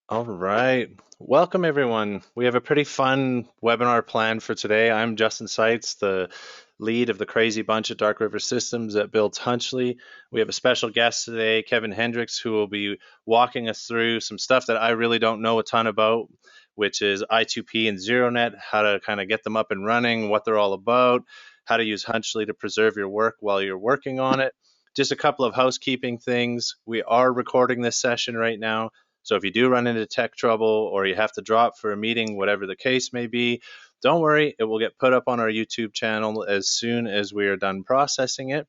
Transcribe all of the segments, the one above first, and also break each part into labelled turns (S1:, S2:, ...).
S1: All right. Welcome, everyone. We have a pretty fun webinar planned for today. I'm Justin Seitz, the lead of the crazy bunch at Dark River Systems that builds Hunchly. We have a special guest today, Keven Hendricks, who will be walking us through some stuff that I really don't know a ton about, which is I2P and ZeroNet, how to kind of get them up and running, what they're all about, how to use Hunchly to preserve your work while you're working on it. Just a couple of housekeeping things. We are recording this session right now. So if you do run into tech trouble or you have to drop for a meeting, whatever the case may be, don't worry, it will get put up on our YouTube channel as soon as we are done processing it.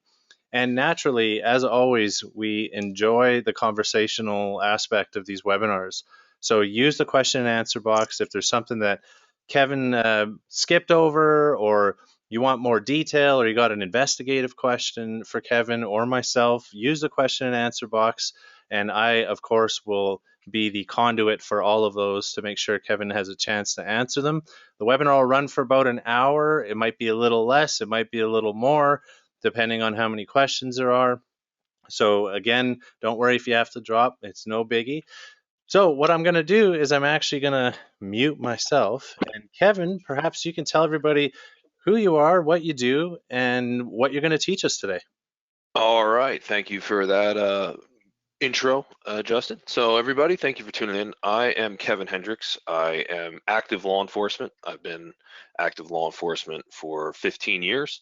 S1: And naturally, as always, we enjoy the conversational aspect of these webinars. So use the question and answer box if there's something that Keven skipped over, or you want more detail, or you got an investigative question for Keven or myself. Use the question and answer box, and I, of course, will be the conduit for all of those to make sure Keven has a chance to answer them. The webinar will run for about an hour. It might be a little less, it might be a little more, depending on how many questions there are. So again, don't worry if you have to drop, it's no biggie. So what I'm going to do is I'm actually going to mute myself. And Keven, perhaps you can tell everybody who you are, what you do, and what you're going to teach us today.
S2: All right, thank you for that intro, Justin. So everybody, thank you for tuning in. I am Keven Hendricks. I am active law enforcement. I've been active law enforcement for 15 years.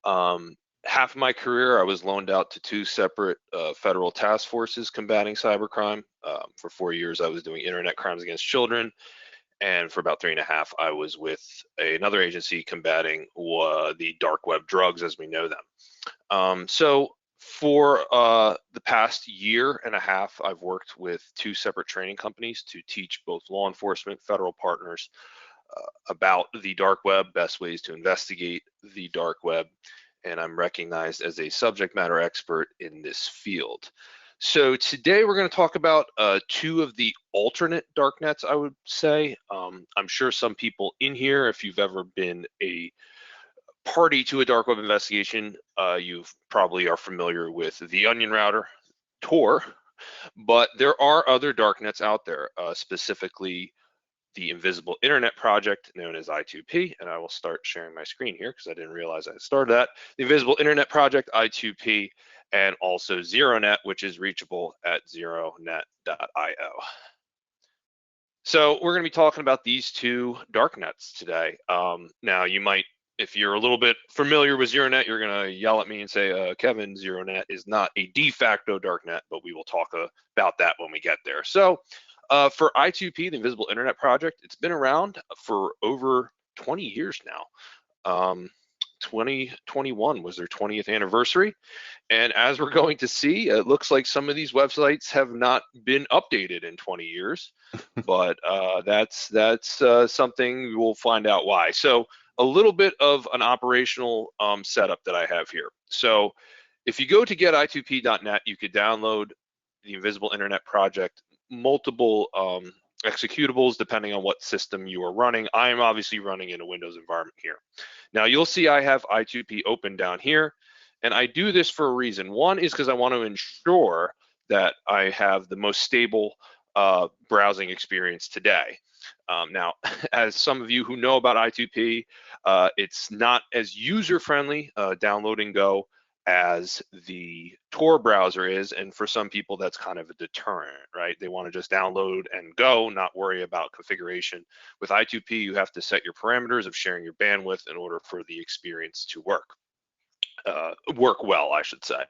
S2: Half of my career, I was loaned out to two separate federal task forces combating cybercrime. For 4 years, I was doing internet crimes against children. And for about 3.5, I was with another agency combating the dark web drugs as we know them. So for the past 1.5 years, I've worked with two separate training companies to teach both law enforcement, federal partners about the dark web, best ways to investigate the dark web, and I'm recognized as a subject matter expert in this field. So today we're going to talk about two of the alternate darknets, I would say. I'm sure some people in here, if you've ever been a party to a dark web investigation, you probably are familiar with the Onion Router, Tor, but there are other darknets out there, specifically the Invisible Internet Project, known as I2P, and I will start sharing my screen here because I didn't realize I had started that. The Invisible Internet Project, I2P, and also ZeroNet, which is reachable at ZeroNet.io. So we're going to be talking about these two darknets today. Now you might, if you're a little bit familiar with ZeroNet, you're going to yell at me and say, Keven, ZeroNet is not a de facto darknet, but we will talk about that when we get there. So for I2P, the Invisible Internet Project, it's been around for over 20 years now. 2021 was their 20th anniversary. And as we're going to see, it looks like some of these websites have not been updated in 20 years, but that's something we'll find out why. So a little bit of an operational setup that I have here. So if you go to geti2p.net, you could download the Invisible Internet Project, multiple executables depending on what system you are running. I am obviously running in a Windows environment here. Now you'll see I have I2P open down here, and I do this for a reason. One is because I want to ensure that I have the most stable browsing experience today. Now, as some of you who know about I2P, it's not as user-friendly, download and go, as the Tor browser is, and for some people that's kind of a deterrent, right? They want to just download and go, not worry about configuration. With I2P, you have to set your parameters of sharing your bandwidth in order for the experience to work well, I should say.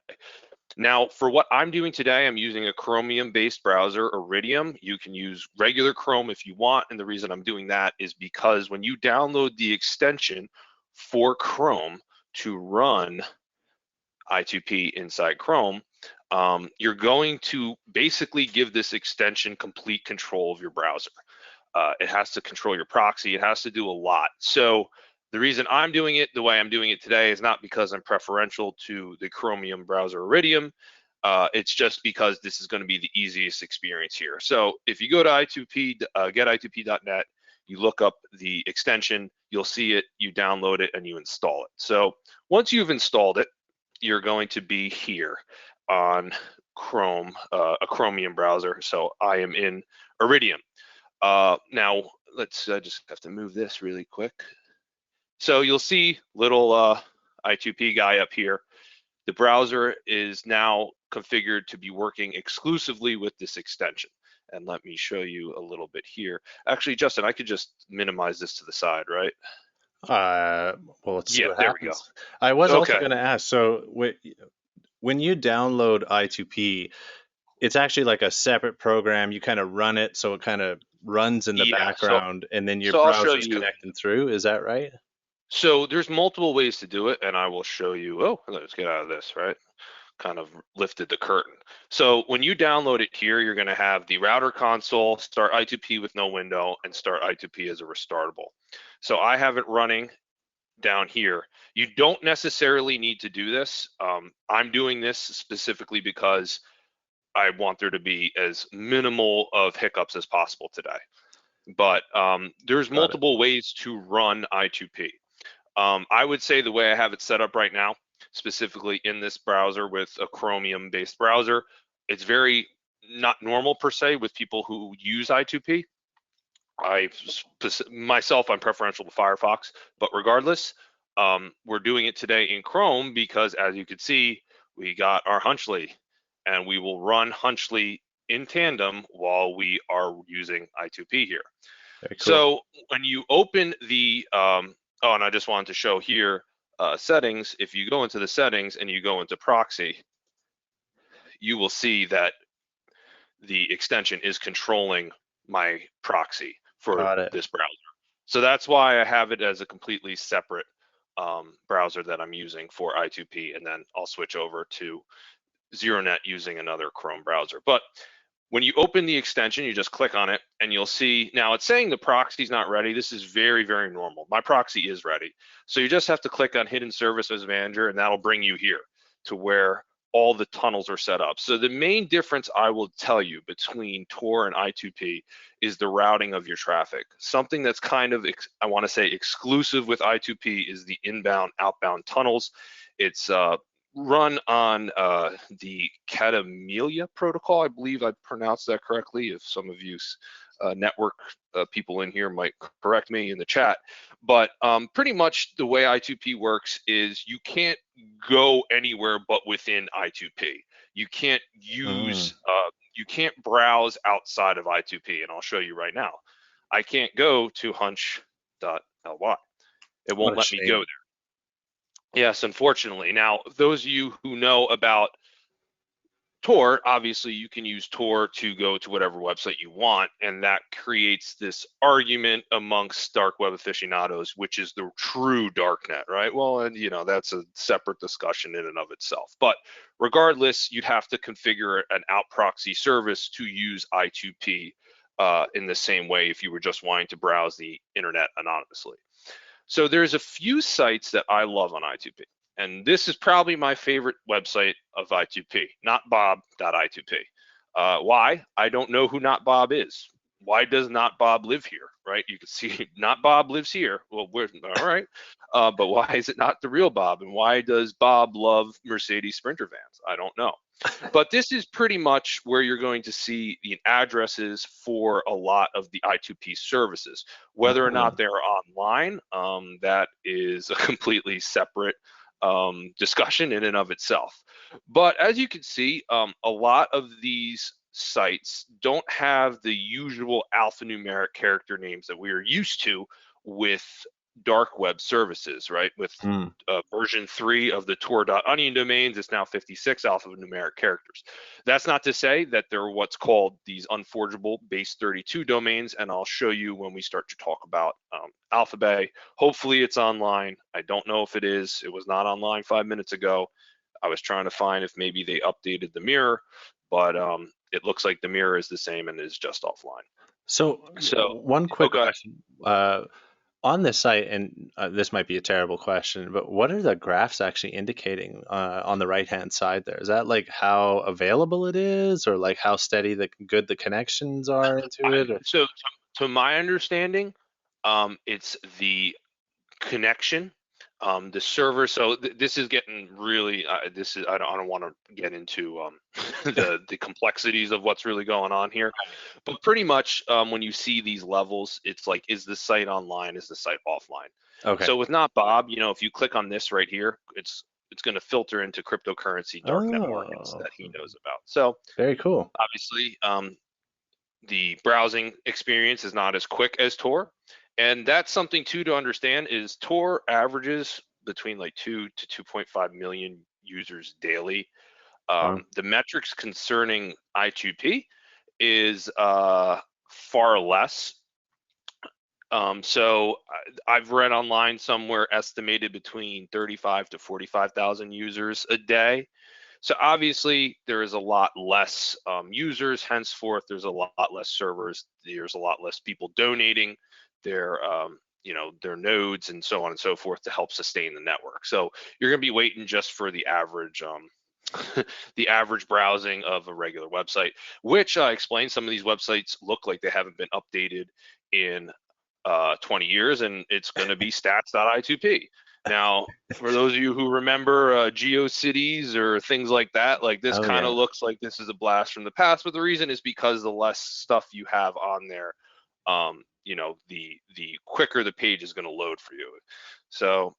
S2: Now, for what I'm doing today, I'm using a Chromium-based browser, Iridium. You can use regular Chrome if you want, and the reason I'm doing that is because when you download the extension for Chrome to run I2P inside Chrome, you're going to basically give this extension complete control of your browser. It has to control your proxy. It has to do a lot. So the reason I'm doing it the way I'm doing it today is not because I'm preferential to the Chromium browser Iridium. It's just because this is going to be the easiest experience here. So if you go to I2P, geti2p.net, you look up the extension, you'll see it, you download it, and you install it. So once you've installed it, you're going to be here on Chrome, a Chromium browser. So I am in Iridium. Now let's just have to move this really quick. So you'll see little I2P guy up here. The browser is now configured to be working exclusively with this extension. And let me show you a little bit here. Actually, Justin, I could just minimize this to the side, right?
S1: Well, let's see
S2: Yeah,
S1: what
S2: there we go.
S1: happens. I was also
S2: Okay.
S1: going to ask, so when you download I2P, it's actually like a separate program. You kind of run it, so it kind of runs in the
S2: Yeah.
S1: background, and then your
S2: So I'll show
S1: browser's
S2: you.
S1: connecting through. Is that right?
S2: So there's multiple ways to do it, and I will show you. Oh, let's get out of this, right? Kind of lifted the curtain. So when you download it here, you're going to have the router console, start I2P with no window, and start I2P as a restartable. So I have it running down here. You don't necessarily need to do this. I'm doing this specifically because I want there to be as minimal of hiccups as possible today. But there's
S1: Got it.
S2: multiple ways to run I2P. I would say the way I have it set up right now, specifically in this browser with a Chromium based browser, it's very not normal per se with people who use I2P. Myself, I'm preferential to Firefox, but regardless, we're doing it today in Chrome because as you can see, we got our Hunchly and we will run Hunchly in tandem while we are using I2P here.
S1: Very cool.
S2: So when you open the, oh, and I just wanted to show here, settings, if you go into the settings and you go into proxy, you will see that the extension is controlling my proxy for
S1: Got it.
S2: this browser. So that's why I have it as a completely separate browser that I'm using for I2P, and then I'll switch over to ZeroNet using another Chrome browser. But when you open the extension, you just click on it and you'll see, now it's saying the proxy's not ready. This is very, very normal. My proxy is ready. So you just have to click on Hidden Services Manager and that'll bring you here to where all the tunnels are set up. So the main difference I will tell you between Tor and I2P is the routing of your traffic. Something that's kind of, I want to say exclusive with I2P is the inbound, outbound tunnels. It's run on the Catamiglia protocol. I believe I pronounced that correctly. If some of you network people in here might correct me in the chat. But pretty much the way I2P works is you can't go anywhere but within I2P. You can't use, you can't browse outside of I2P, and I'll show you right now. I can't go to hunch.ly. It
S1: What
S2: won't
S1: a
S2: let me go
S1: shame.
S2: there. Yes, unfortunately. Now, those of you who know about Tor, obviously you can use Tor to go to whatever website you want, and that creates this argument amongst dark web aficionados, which is the true darknet, right? Well, and you know, that's a separate discussion in and of itself. But regardless, you'd have to configure an out proxy service to use I2P in the same way if you were just wanting to browse the internet anonymously. So there's a few sites that I love on I2P, and this is probably my favorite website of I2P, notbob.I2P. Why? I don't know who Not Bob is. Why does Not Bob live here, right? You can see Not Bob lives here. Well, we're all right, but why is it not the real Bob? And why does Bob love Mercedes Sprinter vans? I don't know. But this is pretty much where you're going to see the addresses for a lot of the I2P services. Whether or not they're online, that is a completely separate discussion in and of itself. But as you can see, a lot of these sites don't have the usual alphanumeric character names that we are used to with dark web services, right? With version 3 of the Tor.onion domains, it's now 56 alphanumeric characters. That's not to say that they're what's called these unforgeable base 32 domains, and I'll show you when we start to talk about Alphabay. Hopefully it's online. I don't know if it is. It was not online 5 minutes ago. I was trying to find if maybe they updated the mirror, but it looks like the mirror is the same and is just offline.
S1: So one quick
S2: okay.
S1: question. On this site, and this might be a terrible question, but what are the graphs actually indicating on the right-hand side there? Is that like how available it is, or like how steady good the connections are into it? Or?
S2: So to my understanding, it's the connection. The server, so this is getting really, I don't want to get into the complexities of what's really going on here, but pretty much when you see these levels, it's like, is the site online? Is the site offline?
S1: Okay.
S2: So with Not Bob, you know, if you click on this right here, it's going to filter into cryptocurrency darknet markets that he knows about. So
S1: very cool.
S2: obviously, the browsing experience is not as quick as Tor. And that's something too to understand is Tor averages between like 2 to 2.5 million users daily. The metrics concerning I2P is far less. So I've read online somewhere estimated between 35 to 45,000 users a day. So obviously there is a lot less users, henceforth there's a lot less servers, there's a lot less people donating their you know, their nodes and so on and so forth to help sustain the network. So you're going to be waiting just for the average the average browsing of a regular website, which I explained, some of these websites look like they haven't been updated in 20 years, and it's going to be stats.i2p. Now, for those of you who remember GeoCities or things like that, like this kind of looks like this is a blast from the past, but the reason is because the less stuff you have on there, you know, the quicker the page is going to load for you. So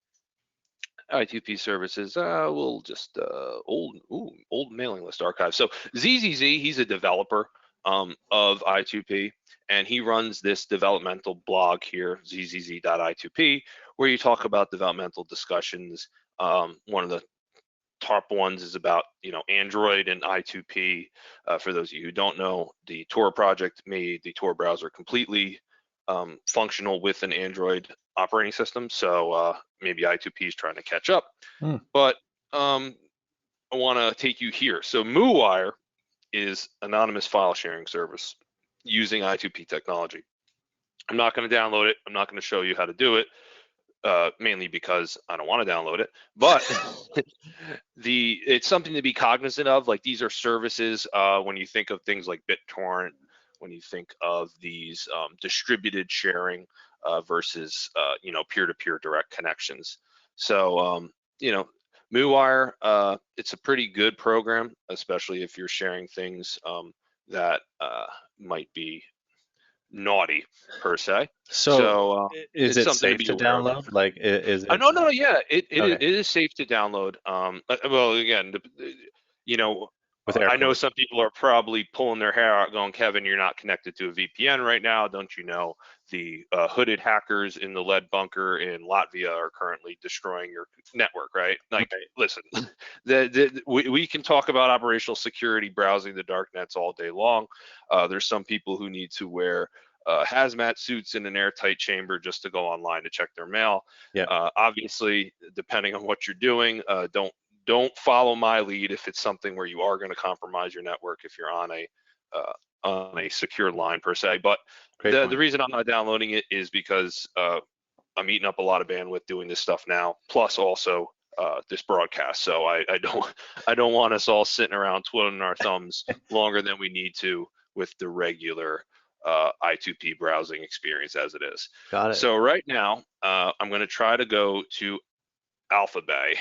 S2: I2P Services, we'll just old mailing list archive. So ZZZ, he's a developer of I2P, and he runs this developmental blog here, zzz.i2p, where you talk about developmental discussions. One of the top ones is about, you know, Android and I2P. For those of you who don't know, the Tor project made the Tor browser completely functional with an Android operating system. So maybe I2P is trying to catch up. But I want to take you here. So MuWire is anonymous file sharing service using I2P technology. I'm not going to download it. I'm not going to show you how to do it, mainly because I don't want to download it. But it's something to be cognizant of. Like, these are services when you think of things like BitTorrent, when you think of these distributed sharing versus you know, peer-to-peer direct connections. So you know, MuWire, it's a pretty good program, especially if you're sharing things that might be naughty per se.
S1: So is it
S2: something
S1: safe to download? Like, is it?
S2: No, yeah, it is safe to download. Well, again, you know, I know some people are probably pulling their hair out going, Kevin, you're not connected to a VPN right now. Don't you know the hooded hackers in the lead bunker in Latvia are currently destroying your network, right? Like, listen, we can talk about operational security, browsing the darknets all day long. There's some people who need to wear hazmat suits in an airtight chamber just to go online to check their mail. Obviously, depending on what you're doing, don't follow my lead if it's something where you are going to compromise your network if you're on a secure line per se. But the reason I'm not downloading it is because I'm eating up a lot of bandwidth doing this stuff now, plus also this broadcast. So I don't want us all sitting around twiddling our thumbs longer than we need to with the regular I2P browsing experience as it is.
S1: Got it.
S2: So right now, I'm going to try to go to Alphabay.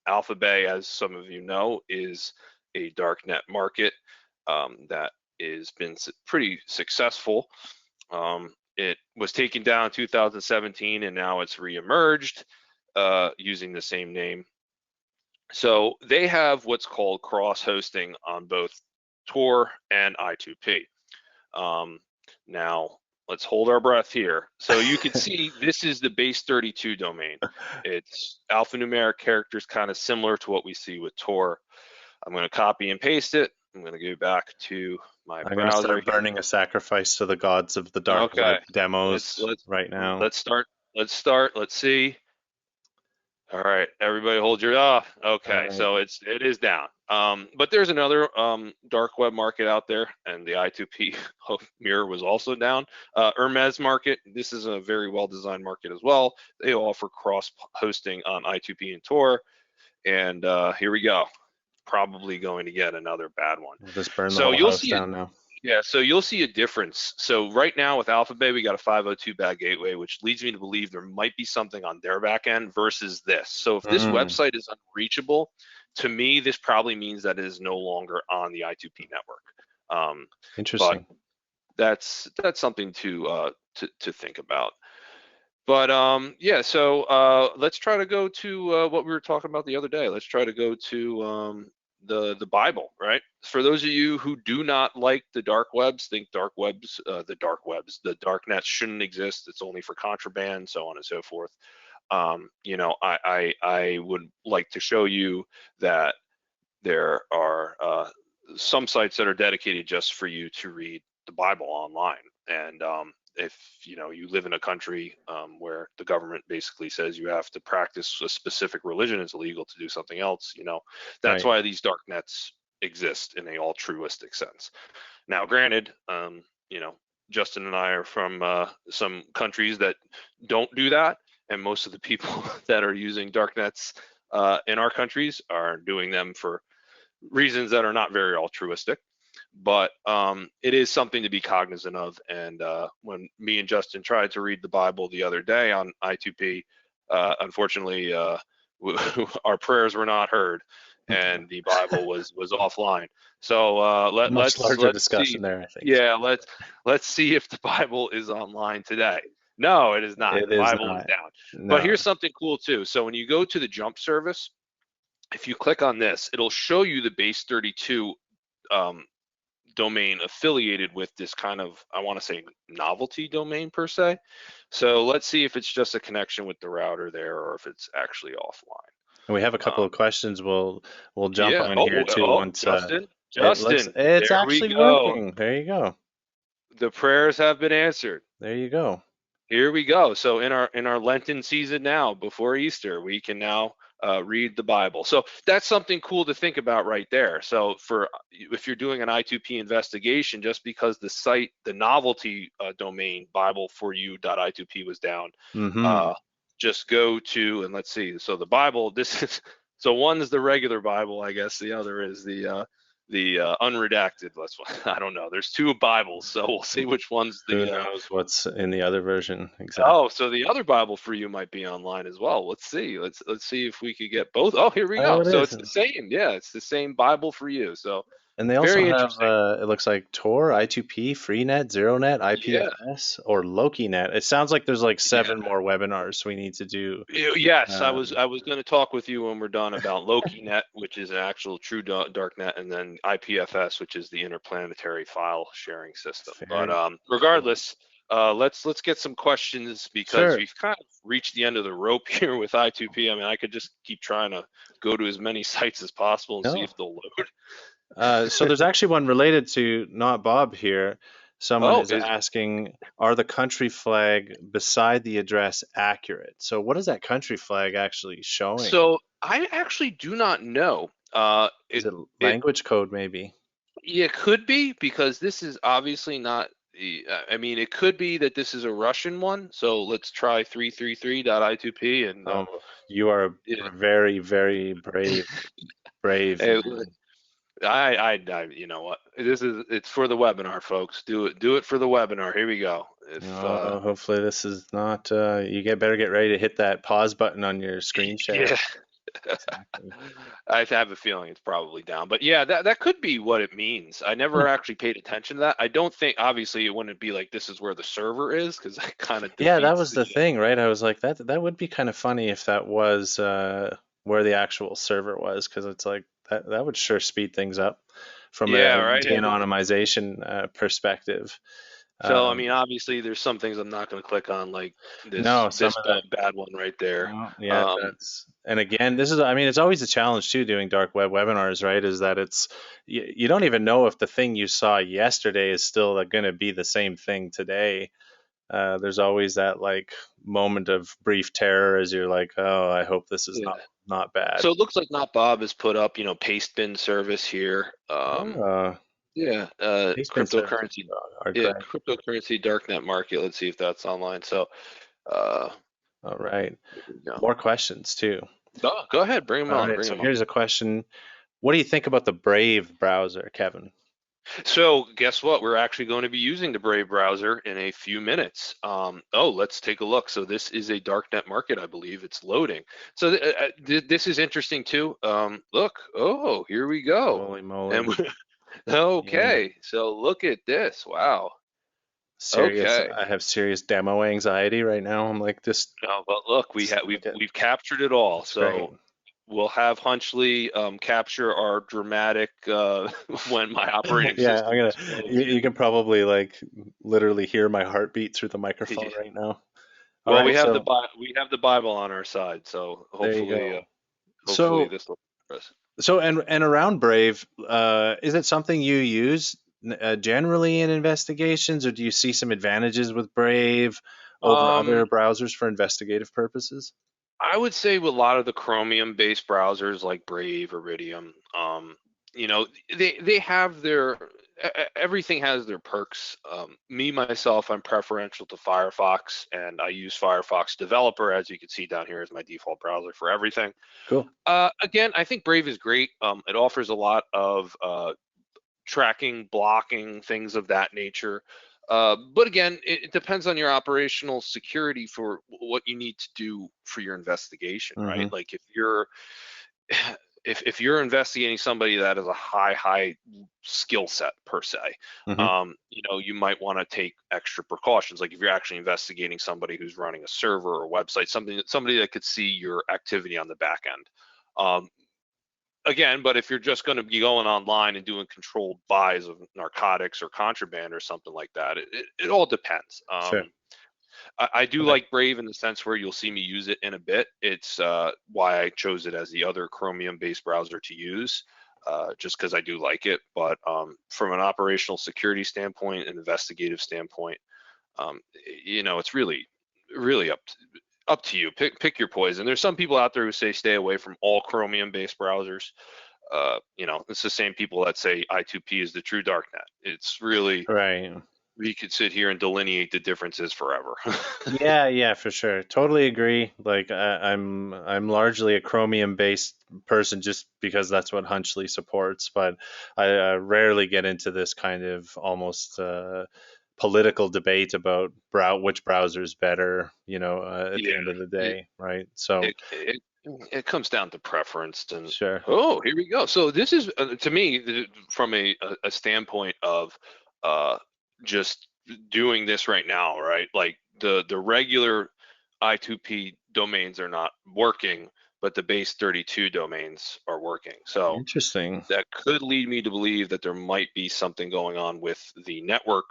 S2: Alphabay, as some of you know, is a darknet market that has been pretty successful. It was taken down in 2017, and now it's reemerged using the same name. So they have what's called cross-hosting on both Tor and I2P. Now, let's hold our breath here. So you can see this is the base 32 domain. It's alphanumeric characters, kind of similar to what we see with Tor. I'm going to copy and paste it. I'm going to go back to my browser.
S1: I'm going to start burning a sacrifice to the gods of the dark web demos right now.
S2: Let's start. Let's see. All right, everybody hold your, okay, right. So it is down. But there's another dark web market out there, and the I2P mirror was also down. Hermes market, this is a very well-designed market as well. They offer cross-hosting on I2P and Tor, and here we go. Probably going to get another bad one.
S1: We'll just burn the whole house down now.
S2: Yeah, so you'll see a difference. So right now with Alphabay, we got a 502 bad gateway, which leads me to believe there might be something on their back end versus this. So if this
S1: Mm,
S2: website is unreachable, to me, this probably means that it is no longer on the I2P network. Um, but
S1: interesting.
S2: that's something to think about. But yeah, so let's try to go to what we were talking about the other day. Let's try to go to the Bible, right? For those of you who do not like the dark webs, think the dark nets shouldn't exist. It's only for contraband, so on and so forth. You know, I would like to show you that there are some sites that are dedicated just for you to read the Bible online. And if you know you live in a country where the government basically says you have to practice a specific religion, it's illegal to do something else. You know, that's
S1: Right.
S2: why these dark nets exist in a altruistic sense. Now, granted, you know, Justin and I are from some countries that don't do that, and most of the people that are using dark nets in our countries are doing them for reasons that are not very altruistic, but it is something to be cognizant of. And when me and Justin tried to read the Bible the other day on I2P, unfortunately, our prayers were not heard, and the Bible was offline. So
S1: Much larger
S2: let's see.
S1: discussion there, I think.
S2: Yeah, let's see if the Bible is online today. No, it is not.
S1: It
S2: The
S1: is
S2: Bible is
S1: not.
S2: down. But
S1: No.
S2: here's something cool too. So when you go to the jump service, if you click on this, it'll show you the base 32 um, domain affiliated with this kind of, I want to say, novelty domain per se. So let's see if it's just a connection with the router there or if it's actually offline.
S1: And we have a couple
S2: Um,
S1: of questions we'll jump
S2: yeah.
S1: on here
S2: Oh,
S1: too
S2: oh,
S1: once
S2: Justin,
S1: it's
S2: Justin, there we
S1: actually
S2: go.
S1: working. There you go.
S2: The prayers have been answered.
S1: There you go.
S2: Here we go. So in our Lenten season now, before Easter, we can now read the Bible. So that's something cool to think about right there. So for if you're doing an I2P investigation, just because the site, the novelty domain Bible4u.i2p was down,
S1: Mm-hmm.
S2: uh, just go to, and let's see. So the Bible, this is, so one is the regular Bible, I guess. The other is the unredacted. I don't know. There's two Bibles, so we'll see which one's
S1: Who
S2: the
S1: knows what's in the other version exactly?
S2: Oh, so the other Bible for you might be online as well. Let's see. Let's see if we could get both. Oh, here we
S1: Oh,
S2: go.
S1: it
S2: So
S1: is.
S2: it's the same. Yeah, it's the same Bible for you. So
S1: And they also
S2: very
S1: have,
S2: interesting.
S1: it looks like Tor, I2P, FreeNet, ZeroNet,
S2: Yeah.
S1: IPFS, or LokiNet. It sounds like there's like
S2: Yeah.
S1: 7 more webinars we need to do.
S2: Yes, I was
S1: Um,
S2: I was going to talk with you when we're done about LokiNet, which is an actual true darknet, and then IPFS, which is the interplanetary file sharing system. But
S1: very cool.
S2: regardless, let's get some questions because
S1: Sure.
S2: we've kind of reached the end of the rope here with I2P. I mean, I could just keep trying to go to as many sites as possible and see
S1: No.
S2: if they'll load.
S1: So there's actually one related to not Bob here. Someone
S2: Oh,
S1: is
S2: is
S1: asking, are the country flag beside the address accurate? So what is that country flag actually showing?
S2: so I actually do not know.
S1: Is it
S2: It
S1: language code maybe?
S2: Yeah, it could be because this is obviously not I mean, it could be that this is a Russian one. So let's try 333.i2p and
S1: Oh, you are a
S2: yeah.
S1: very, very brave
S2: Hey,
S1: man.
S2: you know what? It's for the webinar, folks. Do it for the webinar. Here we go. If
S1: Hopefully this is not, you better get ready to hit that pause button on your screen share.
S2: yeah.
S1: Exactly.
S2: I have a feeling it's probably down, but yeah, that could be what it means. I
S1: Hmm.
S2: never actually paid attention to that. I don't think, obviously, it wouldn't be like this is where the server is, because that kind of
S1: Yeah, that
S2: defeats
S1: was
S2: the.
S1: the thing, right? I was like, that would be kind of funny if that was where the actual server was, because it's like that would sure speed things up from
S2: Yeah,
S1: a
S2: right.
S1: de-anonymization perspective.
S2: So I mean,
S1: Um,
S2: obviously, there's some things I'm not going to click on, like this
S1: no, some
S2: this
S1: of the
S2: bad one right there.
S1: no, yeah,
S2: Um,
S1: that's and again, this is I mean, it's always a challenge too doing dark web webinars, right? Is that it's you don't even know if the thing you saw yesterday is still going to be the same thing today. There's always that like moment of brief terror as you're like, oh, I hope this is
S2: yeah.
S1: not bad.
S2: So it looks like not Bob has put up, paste bin service here.
S1: Oh,
S2: Yeah,
S1: basement services
S2: cryptocurrency.
S1: are
S2: Yeah,
S1: great.
S2: cryptocurrency darknet market. Let's see if that's online. So, uh,
S1: All right,
S2: here we go.
S1: more questions too.
S2: Go ahead, bring them
S1: All
S2: on,
S1: right,
S2: bring
S1: so
S2: them on.
S1: here's a question. What do you think about the Brave browser, Kevin?
S2: So guess what? We're actually going to be using the Brave browser in a few minutes. Oh, let's take a look. So this is a Darknet Market, I believe. It's loading. So this is interesting too. Look, oh, here we go.
S1: Holy moly.
S2: And
S1: Yeah.
S2: okay, so look at this. Wow.
S1: Serious.
S2: Okay.
S1: I have serious demo anxiety right now. I'm like, this,
S2: No, but look,
S1: look at,
S2: we've captured it all.
S1: it's great.
S2: So we'll have Hunchly capture our dramatic when my operating
S1: Yeah,
S2: system is
S1: you
S2: frozen.
S1: can probably like literally hear my heartbeat through the microphone right now. All
S2: Well,
S1: right, so
S2: We have the Bible on our side, so
S1: there you go.
S2: hopefully
S1: So
S2: this will work for us.
S1: and around Brave, is it something you use generally in investigations, or do you see some advantages with Brave over
S2: Um,
S1: other browsers for investigative purposes?
S2: I would say with a lot of the Chromium-based browsers like Brave, Iridium, you know, they have their everything has their perks. Me myself, I'm preferential to Firefox, and I use Firefox Developer, as you can see down here, as my default browser for everything.
S1: Cool.
S2: Again, I think Brave is great. It offers a lot of tracking, blocking, things of that nature. But again, it depends on your operational security for what you need to do for your investigation, right?
S1: Mm-hmm.
S2: Like if you're investigating somebody that has a high skill set per se,
S1: Mm-hmm.
S2: you know, you might want to take extra precautions. Like if you're actually investigating somebody who's running a server or a website, somebody that could see your activity on the back end. Again, but if you're just going to be going online and doing controlled buys of narcotics or contraband or something like that, it all depends.
S1: Sure.
S2: I do
S1: Okay.
S2: like Brave in the sense where you'll see me use it in a bit. It's why I chose it as the other Chromium-based browser to use, just because I do like it. But from an operational security standpoint, an investigative standpoint, you know, it's really up to you. Pick your poison. There's some people out there who say stay away from all Chromium-based browsers. You know, it's the same people that say I2P is the true darknet. It's really,
S1: Right.
S2: we could sit here and delineate the differences forever.
S1: Yeah, yeah, for sure. Totally agree. Like I'm largely a Chromium based person just because that's what Hunchly supports, but I rarely get into this kind of almost political debate about which browser is better, at the
S2: Yeah,
S1: end of the
S2: it,
S1: day, right? So,
S2: it comes down to preference. And
S1: sure.
S2: oh, here we go. So this is to me from a standpoint of uh, just doing this right now, right? Like the regular I2P domains are not working, but the base 32 domains are working. So
S1: Interesting.
S2: that could lead me to believe that there might be something going on with the network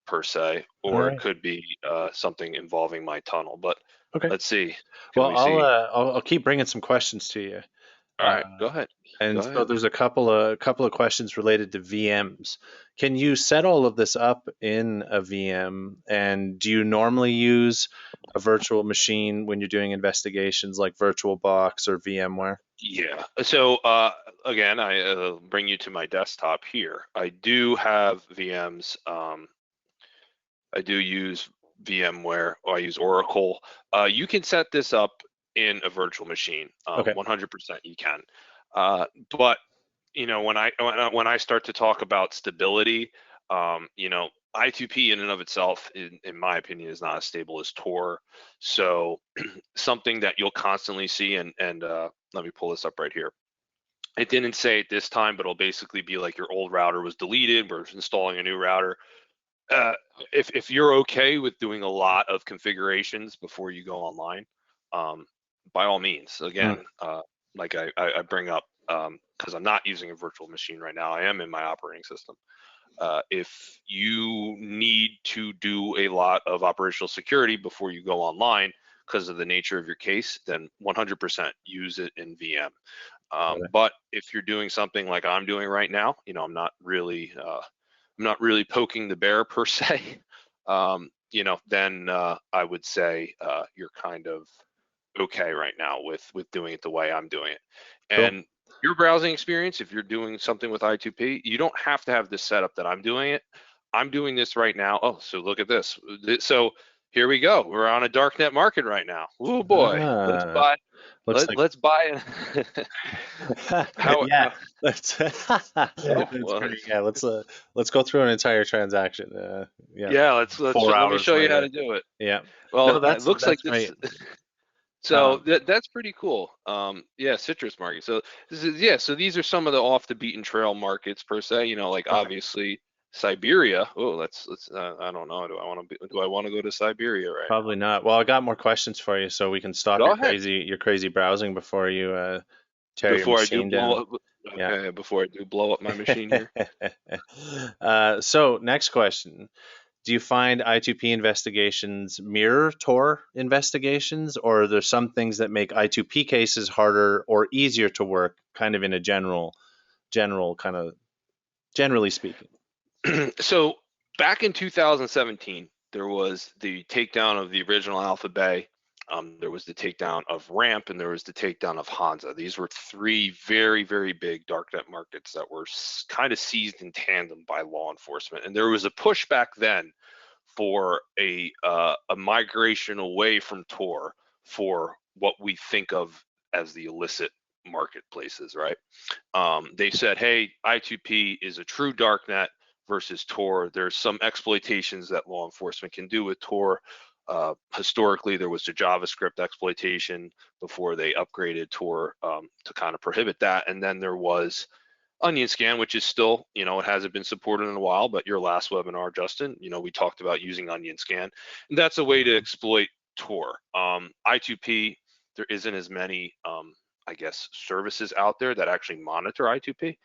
S2: per se,
S1: All
S2: or it
S1: right.
S2: could be something involving my tunnel. But
S1: Okay.
S2: let's see. Can
S1: Well,
S2: we see?
S1: I'll keep bringing some questions to you.
S2: All right,
S1: Uh,
S2: go ahead. Go
S1: And so
S2: ahead.
S1: there's a couple of questions related to VMs. Can you set all of this up in a VM? And do you normally use a virtual machine when you're doing investigations like VirtualBox or VMware?
S2: Yeah. So again, I bring you to my desktop here. I do have VMs. I do use VMware, or I use Oracle. You can set this up in a virtual machine.
S1: Okay.
S2: 100% you can. But you know, when I start to talk about stability, you know, I2P in and of itself, in my opinion, is not as stable as Tor. So something that you'll constantly see, and let me pull this up right here. It didn't say it this time, but it'll basically be like your old router was deleted. We're installing a new router. Uh, if you're okay with doing a lot of configurations before you go online, um, by all means.
S1: Mm,
S2: Again, like I bring up, because I'm not using a virtual machine right now, I am in my operating system. If you need to do a lot of operational security before you go online because of the nature of your case, then 100% use it in VM.
S1: got it.
S2: But if you're doing something like I'm doing right now, you know, I'm not really poking the bear per se. You know, then I would say you're kind of okay right now with doing it the way I'm doing it.
S1: Cool.
S2: And your browsing experience, if you're doing something with I2P, you don't have to have this setup that I'm doing it. I'm doing this right now. Oh, so look at this. So here we go. We're on a darknet market right now. Oh boy, let's
S1: Ah,
S2: buy.
S1: Looks like
S2: let's buy
S1: yeah.
S2: how
S1: That's
S2: oh
S1: that's
S2: well
S1: great. Yeah, let's go through an entire transaction. Yeah,
S2: yeah,
S1: four
S2: let me
S1: hours
S2: show you how
S1: later.
S2: to do it.
S1: Yeah.
S2: Well,
S1: No,
S2: it looks like
S1: that's
S2: this.
S1: great.
S2: So
S1: Um,
S2: that's pretty cool. Yeah, citrus market. So this is yeah. So these are some of the off the beaten trail markets per se. You know, like
S1: okay.
S2: obviously Siberia. Oh, let's. I don't know. Do I want to go to Siberia right
S1: Probably not. Well, I got more questions for you, so we can stop
S2: now? Go ahead.
S1: your crazy browsing before you tear your
S2: Before I do
S1: machine down.
S2: blow up.
S1: Yeah.
S2: Okay, before I do blow up my machine here.
S1: So next question. Do you find I2P investigations mirror Tor investigations, or are there some things that make I2P cases harder or easier to work, kind of in a general kind of generally speaking?
S2: So back in 2017, there was the takedown of the original Alphabay. There was the takedown of Ramp, and there was the takedown of Hansa. These were three very, very big darknet markets that were kind of seized in tandem by law enforcement. And there was a push back then for a migration away from Tor for what we think of as the illicit marketplaces, right? They said, hey, I2P is a true darknet versus Tor. There's some exploitations that law enforcement can do with Tor. Historically, there was the JavaScript exploitation before they upgraded Tor to kind of prohibit that. And then there was Onion Scan, which is still, you know, it hasn't been supported in a while, but your last webinar, Justin, you know, we talked about using Onion Scan. And that's a way to exploit Tor. I2P, there isn't as many, I guess, services out there that actually monitor I2P.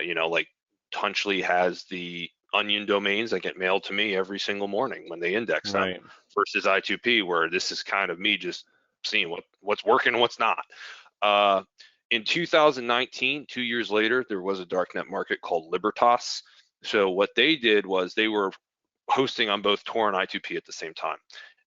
S2: You know, like Hunchly has the Onion domains that get mailed to me every single morning when they index them,
S1: Right.
S2: versus I2P, where this is kind of me just seeing what's working and what's not. Uh, in 2019, 2 years later, there was a darknet market called Libertas. So what they did was they were hosting on both Tor and I2P at the same time.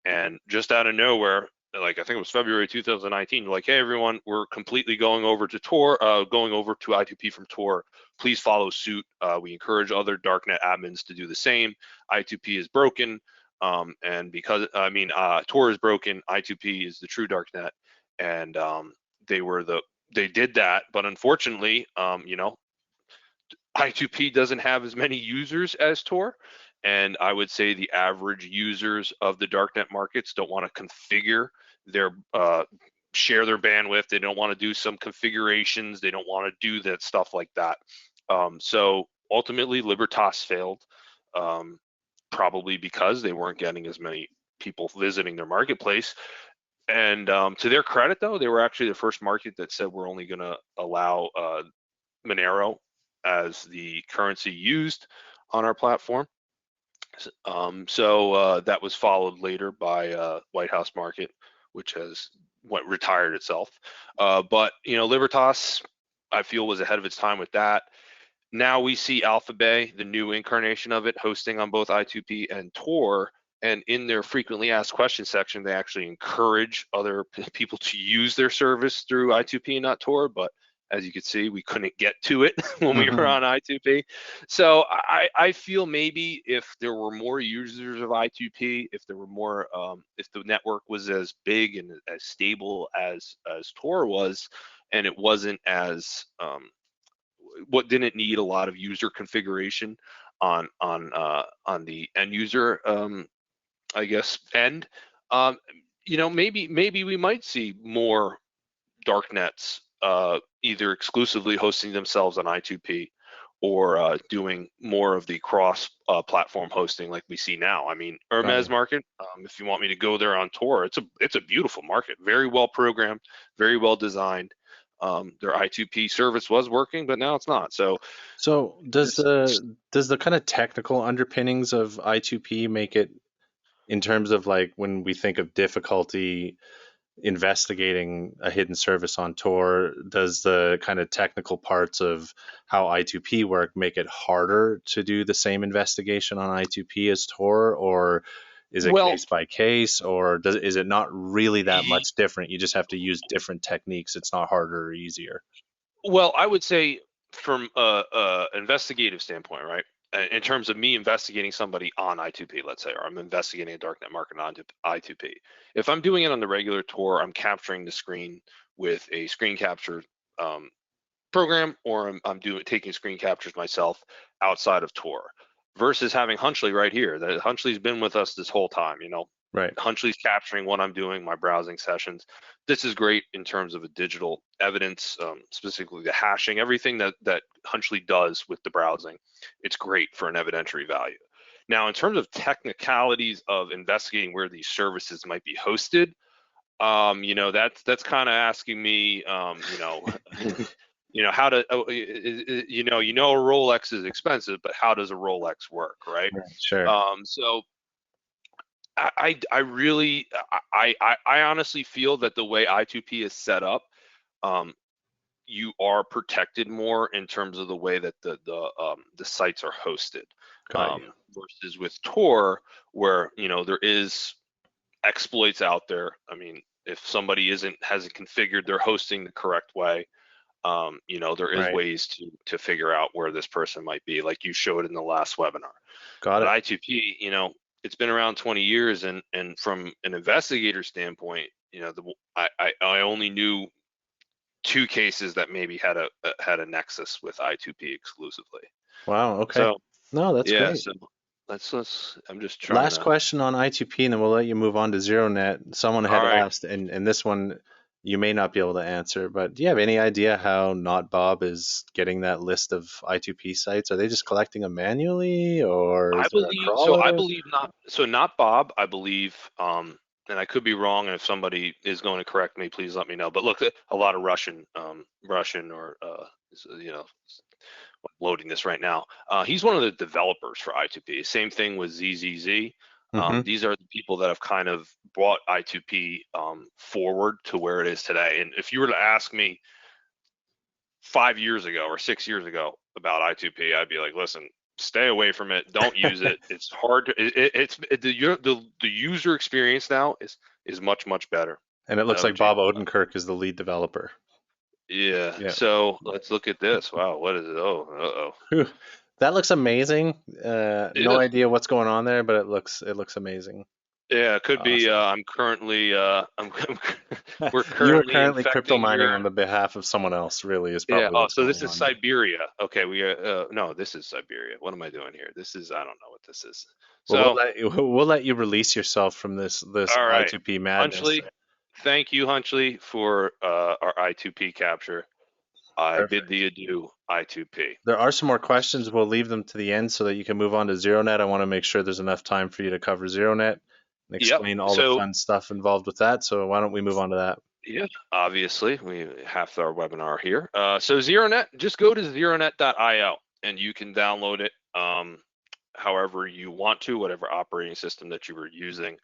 S2: And just out of nowhere, like I think it was February 2019, like, hey everyone, we're completely going over to Tor, going over to I2P from Tor. Please follow suit. We encourage other darknet admins to do the same. I2P is broken, and because Tor is broken, I2P is the true darknet, and they did that, but unfortunately, you know, I2P doesn't have as many users as Tor, and I would say the average users of the darknet markets don't want to configure their share their bandwidth. They don't want to do some configurations. They don't want to do that stuff like that. So ultimately, Libertas failed, probably because they weren't getting as many people visiting their marketplace. And to their credit, though, they were actually the first market that said we're only going to allow Monero as the currency used on our platform. So that was followed later by White House Market, which has retired itself. But you know, Libertas, I feel, was ahead of its time with that. Now we see Alphabay, the new incarnation of it, hosting on both I2P and Tor. And in their frequently asked questions section, they actually encourage other people to use their service through I2P and not Tor. But as you can see, we couldn't get to it when we were on I2P. So I feel maybe if there were more users of I2P, if there were more, if the network was as big and as stable as Tor was, and it wasn't as what didn't need a lot of user configuration on the end user, I guess, end. You know, maybe we might see more darknets either exclusively hosting themselves on I2P or doing more of the cross platform hosting like we see now. I mean,
S1: Right.
S2: Hermes market, if you want me to go there on Tor, it's a beautiful market, very well programmed, very well designed. Their I2P service was working, but now it's not. So
S1: So
S2: this,
S1: does the kind of technical underpinnings of I2P make it, in terms of like when we think of difficulty investigating a hidden service on Tor, does the kind of technical parts of how I2P work make it harder to do the same investigation on I2P as Tor, or is it
S2: well,
S1: case by case, or is it not really that much different? You just have to use different techniques. It's not harder or easier.
S2: well, I would say from a investigative standpoint, right? in terms of me investigating somebody on I2P, let's say, or I'm investigating a darknet market on I2P. If I'm doing it on the regular Tor, I'm capturing the screen with a screen capture program, or I'm taking screen captures myself outside of Tor, versus having Hunchly right here. That Hunchly's been with us this whole time, you know.
S1: Right.
S2: Hunchly's capturing what I'm doing, my browsing sessions. This is great in terms of a digital evidence, specifically the hashing, everything that Hunchly does with the browsing. It's great for an evidentiary value. Now, in terms of technicalities of investigating where these services might be hosted, you know, that's kind of asking me, you know, you know, how to, you know, a Rolex is expensive, but how does a Rolex work, right?
S1: Sure.
S2: So I really, I honestly feel that the way I2P is set up, you are protected more in terms of the way that the sites are hosted, versus with Tor, where, you know, there is exploits out there. I mean, if somebody hasn't configured their hosting the correct way, you know, there is ways to figure out where this person might be, like you showed in the last webinar.
S1: Got it.
S2: But I2P, you know, it's been around 20 years, and from an investigator standpoint, you know, I only knew 2 cases that maybe had a nexus with I2P exclusively.
S1: Wow. Okay.
S2: So
S1: No, that's
S2: yeah,
S1: great.
S2: so let's. I'm just trying.
S1: Last question on I2P, and then we'll let you move on to ZeroNet. Someone had
S2: All right.
S1: asked, and this one you may not be able to answer, but do you have any idea how Not Bob is getting that list of I2P sites? Are they just collecting them manually, or
S2: I
S1: is there a
S2: believe so. I
S1: crawler?
S2: believe not. So not Bob. I believe, and I could be wrong. And if somebody is going to correct me, please let me know. But look, a lot of Russian, or you know, loading this right now. He's one of the developers for I2P. Same thing with ZZZ. These are the people that have kind of brought I2P forward to where it is today. And if you were to ask me 5 years ago or 6 years ago about I2P, I'd be like, listen, stay away from it. Don't use it. It's hard to. The user experience now is much better.
S1: And it looks like Bob Odenkirk is the lead developer.
S2: Yeah. So let's look at this. Wow, what is it? Oh,
S1: that looks amazing. No idea what's going on there, but it looks amazing.
S2: Yeah, it could be. I'm currently. We're currently.
S1: You are currently crypto mining on the behalf of someone else. Really, is probably.
S2: Yeah. Oh, so this is Siberia. Okay. No, this is Siberia. What am I doing here? This is. I don't know what this is. So
S1: we'll let you release yourself from this
S2: all right.
S1: I2P madness.
S2: Hunchly, thank you, Hunchly, for our I2P capture. I bid thee adieu, I2P.
S1: There are some more questions. We'll leave them to the end so that you can move on to ZeroNet. I want to make sure there's enough time for you to cover ZeroNet and explain all the fun stuff involved with that. So why don't we move on to that?
S2: Yeah, obviously, we have our webinar here. So ZeroNet, just go to zeronet.io and you can download it however you want to, whatever operating system that you were using.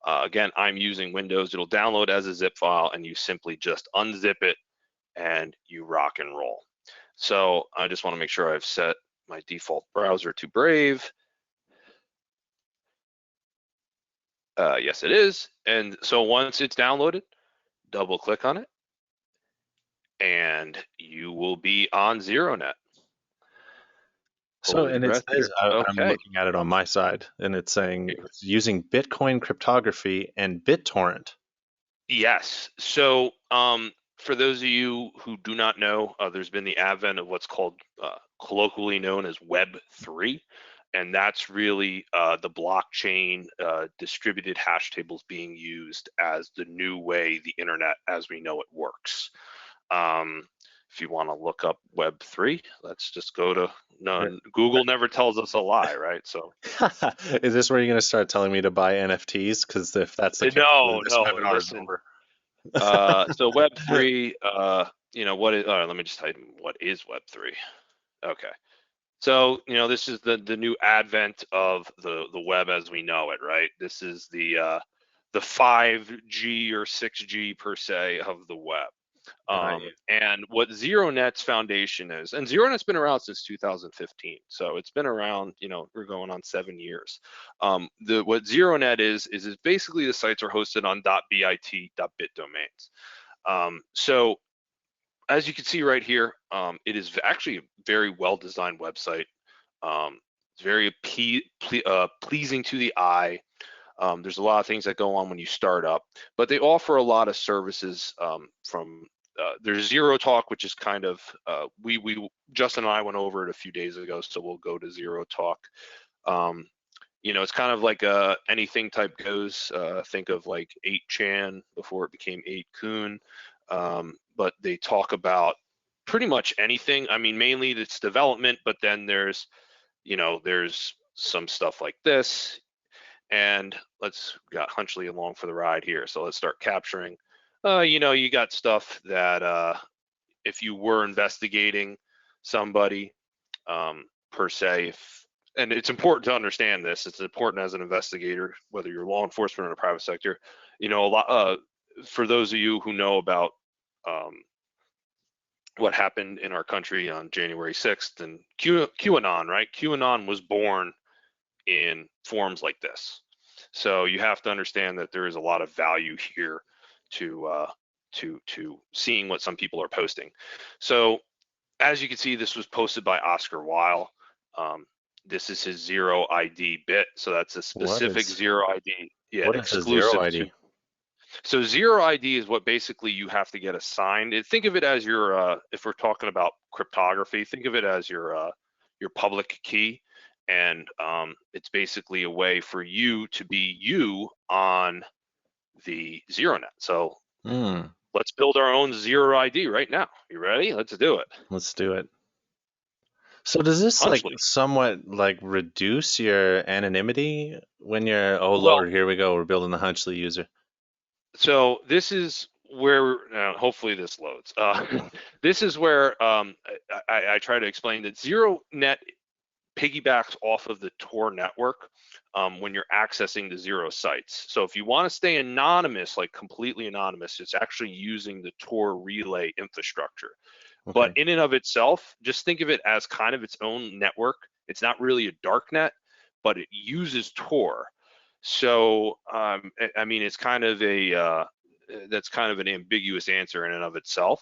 S2: Again, I'm using Windows. It'll download as a zip file, and you simply just unzip it and you rock and roll. So I just want to make sure I've set my default browser to Brave. Yes, it is. And so once it's downloaded, double click on it and you will be on ZeroNet.
S1: So, and it says, I'm looking at it on my side, and it's saying it's using Bitcoin cryptography and BitTorrent.
S2: Yes. So for those of you who do not know, there's been the advent of what's called colloquially known as Web3. And that's really the blockchain distributed hash tables being used as the new way the internet as we know it works. If you want to look up Web3, let's just go to Google never tells us a lie, right? So
S1: is this where you're going to start telling me to buy NFTs? Because if that's the case, this webinar is over.
S2: So Web3, you know, what is, let me just type in what is Web3. Okay. So, you know, this is the new advent of the web as we know it, right? This is the 5G or 6G per se of the web. And what ZeroNet's foundation is, and ZeroNet's been around since 2015, so it's been around, you know, we're going on 7 years. What ZeroNet is basically the sites are hosted on .bit domains. So as you can see right here, it is actually a very well-designed website. It's very pleasing to the eye. There's a lot of things that go on when you start up, but they offer a lot of services from there's ZeroTalk, which is kind of Justin and I went over it a few days ago, so we'll go to ZeroTalk. You know, it's kind of like anything type goes. Think of like 8chan before it became 8kun, but they talk about pretty much anything. I mean, mainly it's development, but then there's, you know, there's some stuff like this. And got Hunchly along for the ride here. So let's start capturing. You know, you got stuff that if you were investigating somebody per se, and it's important to understand this. It's important as an investigator, whether you're law enforcement or the private sector. You know, a lot for those of you who know about what happened in our country on January 6th and QAnon, right? QAnon was born in forms like this. So you have to understand that there is a lot of value here to seeing what some people are posting. So as you can see, this was posted by Oscar Weil. This is his Zero ID bit. So that's a specific Zero ID. Yeah,
S1: what is a Zero ID?
S2: So Zero ID is what basically you have to get assigned. Think of it as your, if we're talking about cryptography, think of it as your public key. And it's basically a way for you to be you on the ZeroNet. So let's build our own Zero ID right now. You ready? Let's do it.
S1: Let's do it. So does this
S2: Hunchly.
S1: like somewhat like reduce your anonymity when you're, oh Lord, here we go, we're building the Hunchly user.
S2: So this is where, hopefully this loads. This is where I try to explain that ZeroNet piggybacks off of the Tor network when you're accessing the Xero sites. So if you want to stay anonymous, like completely anonymous, it's actually using the Tor relay infrastructure. Okay. But in and of itself, just think of it as kind of its own network. It's not really a darknet, but it uses Tor. So I mean, it's kind of that's kind of an ambiguous answer in and of itself.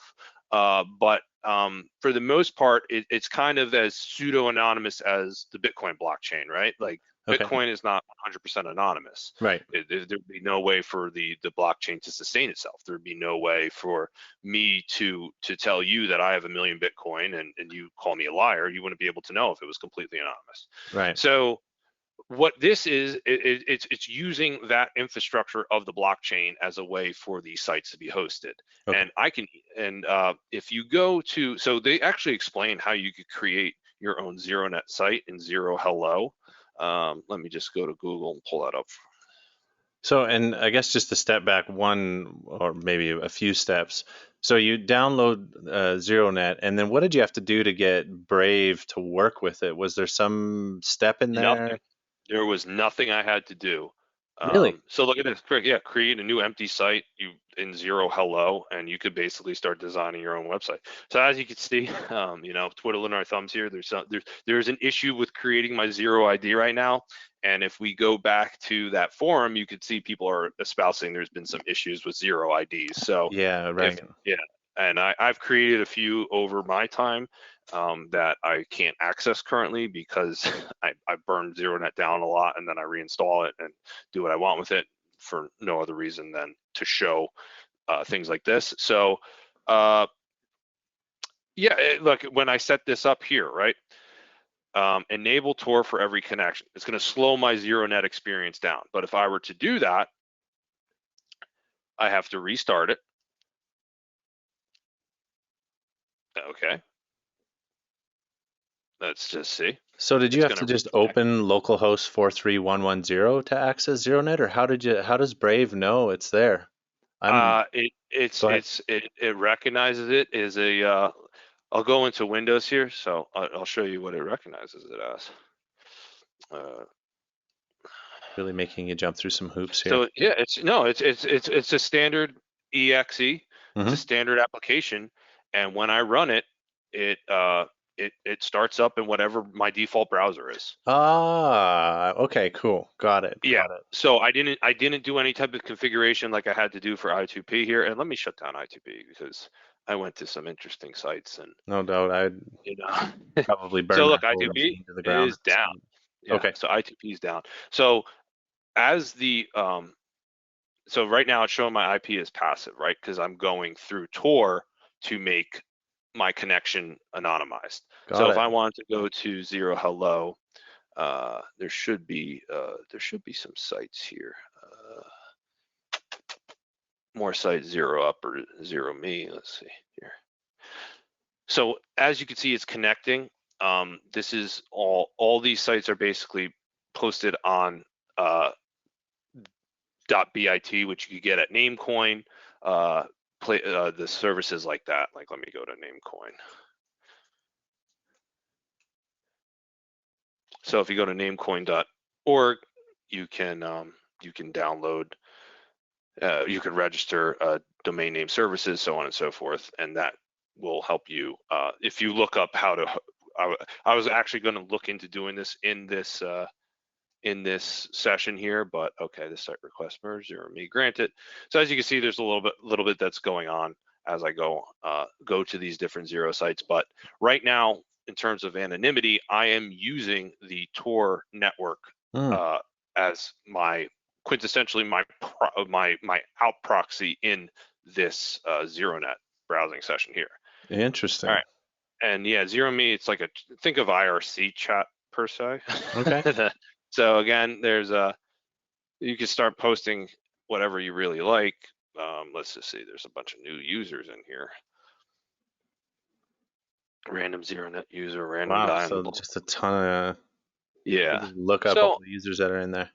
S2: But for the most part, it's kind of as pseudo-anonymous as the Bitcoin blockchain, right? Like Bitcoin is not 100% anonymous.
S1: Right.
S2: There'd be no way for the blockchain to sustain itself. There'd be no way for me to tell you that I have 1 million Bitcoin and you call me a liar. You wouldn't be able to know if it was completely anonymous.
S1: Right.
S2: So what this is, it's using that infrastructure of the blockchain as a way for these sites to be hosted. Okay. And if you go to, so they actually explain how you could create your own ZeroNet site in Zero Hello. Let me just go to Google and pull that up.
S1: So, and I guess just to step back one or maybe a few steps. So you download ZeroNet, and then what did you have to do to get Brave to work with it? Was there some step in there?
S2: Nothing. There was nothing I had to do.
S1: Really?
S2: So look at this. Yeah, create a new empty site in Zero Hello, and you could basically start designing your own website. So as you can see, you know, twiddling our thumbs here. There's an issue with creating my Zero ID right now, and if we go back to that forum, you could see people are espousing there's been some issues with Zero IDs. So
S1: yeah, right.
S2: And I've created a few over my time that I can't access currently because I burned ZeroNet down a lot and then I reinstall it and do what I want with it for no other reason than to show things like this. So yeah, look, when I set this up here, right? Enable Tor for every connection. It's going to slow my ZeroNet experience down. But if I were to do that, I have to restart it. Okay. Let's just see.
S1: So did you have to just open localhost 43110 to access ZeroNet, or how does Brave know it's there?
S2: It recognizes it as a. I'll go into Windows here, so I'll show you what it recognizes it as.
S1: Really making you jump through some hoops here.
S2: So yeah, it's a standard exe. It's a standard application, and when I run it, it starts up in whatever my default browser is.
S1: Ah, okay, cool, got it.
S2: Yeah. Got it. So I didn't do any type of configuration like I had to do for I2P here, and let me shut down I2P because I went to some interesting sites and
S1: no doubt I'd probably burn.
S2: So look, I2P is down. Yeah.
S1: Okay.
S2: So I2P is down. So as the so right now it's showing my IP as passive, right? Because I'm going through Tor to make my connection anonymized. So
S1: Got
S2: if
S1: it.
S2: I wanted to go to zero hello, there should be some sites here. More sites, zero up or zero me. Let's see here. So as you can see, it's connecting. This is all these sites are basically posted on .bit, which you get at Namecoin, the services like that. Like, let me go to Namecoin. So if you go to namecoin.org, you can download, you can register domain name services, so on and so forth, and that will help you. If you look up how to, I was actually going to look into doing this in this session here, but okay, the site request merge, zero me granted. So as you can see, there's a little bit that's going on as I go to these different Xero sites. But right now, in terms of anonymity, I am using the Tor network as my quintessentially my out proxy in this ZeroNet browsing session here.
S1: Interesting.
S2: All right, and yeah, zero me, it's like think of IRC chat per se.
S1: Okay.
S2: So again, you can start posting whatever you really like. Let's just see, there's a bunch of new users in here. Random ZeroNet user, random guy.
S1: So just a ton of,
S2: yeah.
S1: Look up all the users that are in there.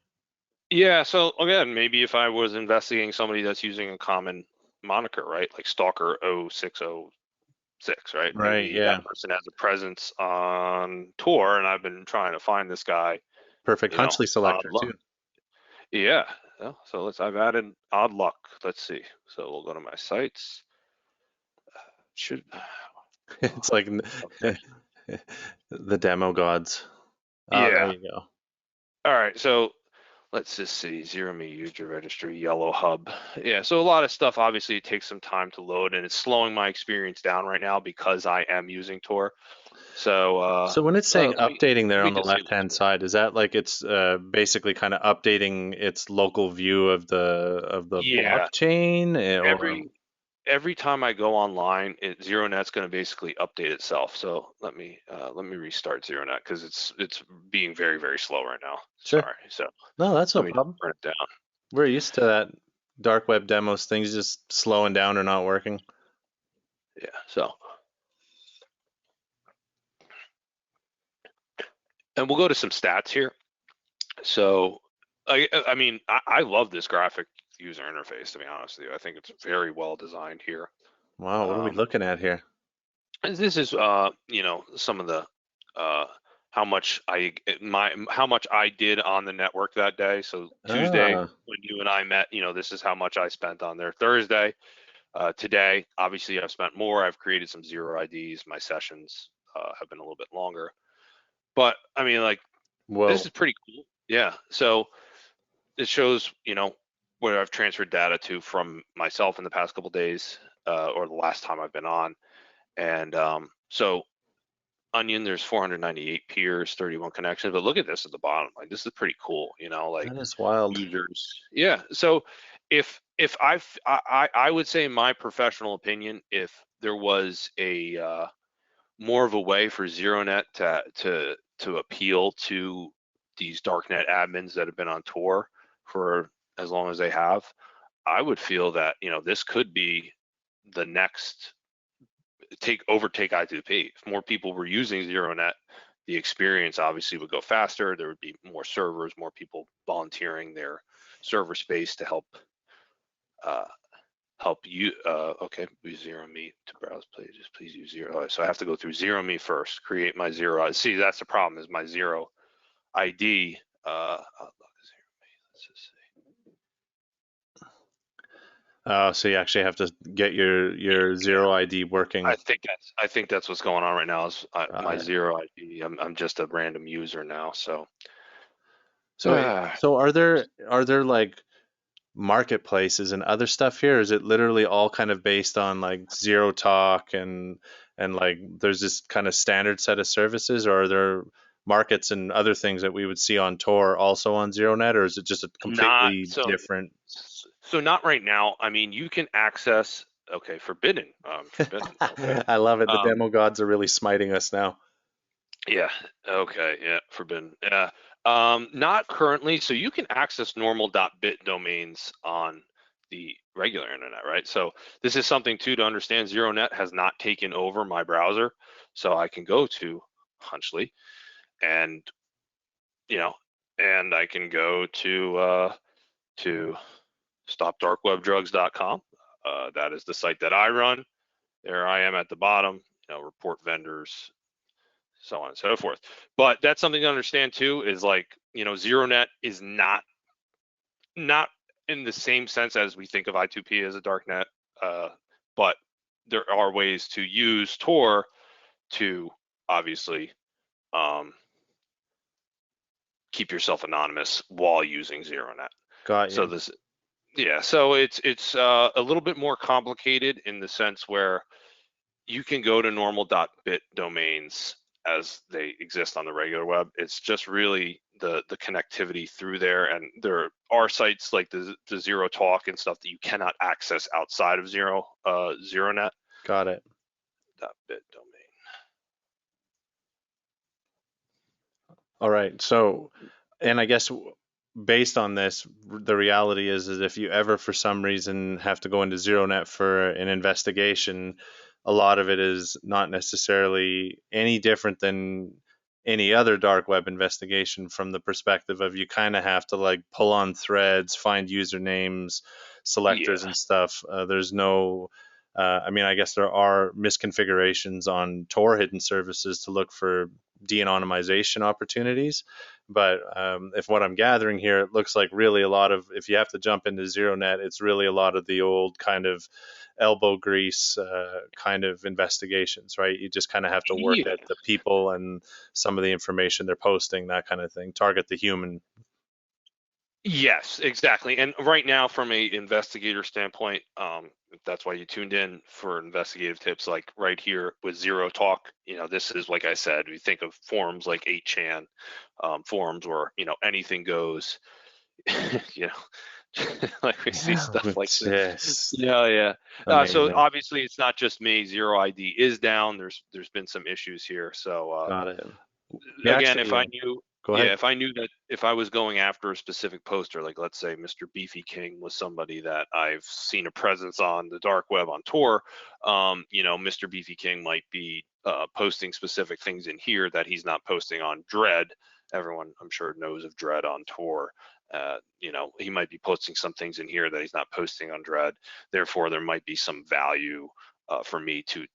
S2: Yeah, so again, maybe if I was investigating somebody that's using a common moniker, right? Like Stalker 0606, right?
S1: Right,
S2: Maybe
S1: yeah.
S2: that person has a presence on Tor, and I've been trying to find this guy.
S1: Perfect Hunchly selector too.
S2: Yeah. So I've added odd luck. Let's see. So we'll go to my sites.
S1: It's like the demo gods.
S2: Yeah.
S1: There you go.
S2: All right. So let's just see. Zero me user registry, yellow hub. Yeah. So a lot of stuff, obviously it takes some time to load, and it's slowing my experience down right now because I am using Tor. So
S1: when it's saying updating there on the left-hand side, is that like it's basically kind of updating its local view of the blockchain?
S2: Every time I go online, ZeroNet's going to basically update itself. So let me restart ZeroNet because it's being very, very slow right now.
S1: Sure.
S2: Sorry. So
S1: no, that's no problem.
S2: Burn it down.
S1: We're used to that. Dark web demos, things just slowing down or not working.
S2: Yeah. So, and we'll go to some stats here. So, I mean, I love this graphic user interface, to be honest with you. I think it's very well designed here.
S1: Wow, what are we looking at here?
S2: This is some of the how much I did on the network that day. So Tuesday when you and I met, this is how much I spent on there. Thursday, today, obviously I've spent more. I've created some zero IDs. My sessions have been a little bit longer, but I mean, like, this is pretty cool. Yeah. So it shows, where I've transferred data to from myself in the past couple of days, or the last time I've been on. And so Onion, there's 498 peers, 31 connections, but look at this at the bottom. Like, this is pretty cool, like
S1: that is wild.
S2: Users. Yeah. So if I would say, in my professional opinion, if there was a more of a way for ZeroNet to appeal to these Darknet admins that have been on Tor for as long as they have, I would feel that, this could be the next overtake I2P. If more people were using ZeroNet, the experience obviously would go faster. There would be more servers, more people volunteering their server space to help you. Okay, zero me to browse pages. Please use zero. So I have to go through zero me first. Create my zero. See, that's the problem. Is my zero ID. Let's just see.
S1: So you actually have to get your zero ID working.
S2: I think that's what's going on right now. Is my zero ID. I'm just a random user now. So
S1: are there like marketplaces and other stuff here? Or is it literally all kind of based on like ZeroTalk and like there's this kind of standard set of services, or are there markets and other things that we would see on Tor also on ZeroNet, or is it just a
S2: Not
S1: completely
S2: so.
S1: different?
S2: So not right now. I mean, you can access. Okay, forbidden. Forbidden. Okay.
S1: I love it. The
S2: Um,
S1: demo gods are really smiting us now.
S2: yeah. Okay. Yeah. Forbidden. Yeah. Not currently. So you can access normal .bit domains on the regular internet, right? So this is something too to understand. ZeroNet has not taken over my browser, so I can go to Hunchly, and and I can go to stopdarkwebdrugs.com. That is the site that I run. There I am at the bottom. Report vendors, so on and so forth. But that's something to understand too. Is like ZeroNet is not in the same sense as we think of I2P as a darknet, but there are ways to use Tor to obviously keep yourself anonymous while using ZeroNet.
S1: Got you.
S2: So so it's a little bit more complicated in the sense where you can go to normal .bit domains as they exist on the regular web. It's just really the connectivity through there, and there are sites like the ZeroTalk and stuff that you cannot access outside of ZeroNet.
S1: Got it.
S2: .bit domain.
S1: All right. So, and I guess based on this, the reality is if you ever for some reason have to go into ZeroNet for an investigation, a lot of it is not necessarily any different than any other dark web investigation, from the perspective of you kind of have to like pull on threads, find usernames, selectors
S2: Yeah.
S1: and stuff. There's no, I mean, I guess there are misconfigurations on Tor hidden services to look for de-anonymization opportunities. But if what I'm gathering here, it looks like really a lot of, if you have to jump into ZeroNet, it's really a lot of the old kind of elbow grease kind of investigations, right? You just kind of have to work
S2: Yeah.
S1: at the people and some of the information they're posting, that kind of thing. Target the human.
S2: Yes, exactly. And right now, from a investigator standpoint, that's why you tuned in for investigative tips. Like right here with ZeroTalk, this is, like I said, we think of forums like 8chan forums where anything goes. Like we see stuff like this. Yeah. So
S1: Amazing.
S2: obviously, it's not just me. Zero ID is down. There's been some issues here. So
S1: Got it.
S2: again,
S1: Actually, go ahead.
S2: if I knew that if I was going after a specific poster, like let's say Mr. Beefy King was somebody that I've seen a presence on the dark web on Tor, Mr. Beefy King might be posting specific things in here that he's not posting on Dread. Everyone, I'm sure, knows of Dread on Tor. He might be posting some things in here that he's not posting on Dread. Therefore, there might be some value for me to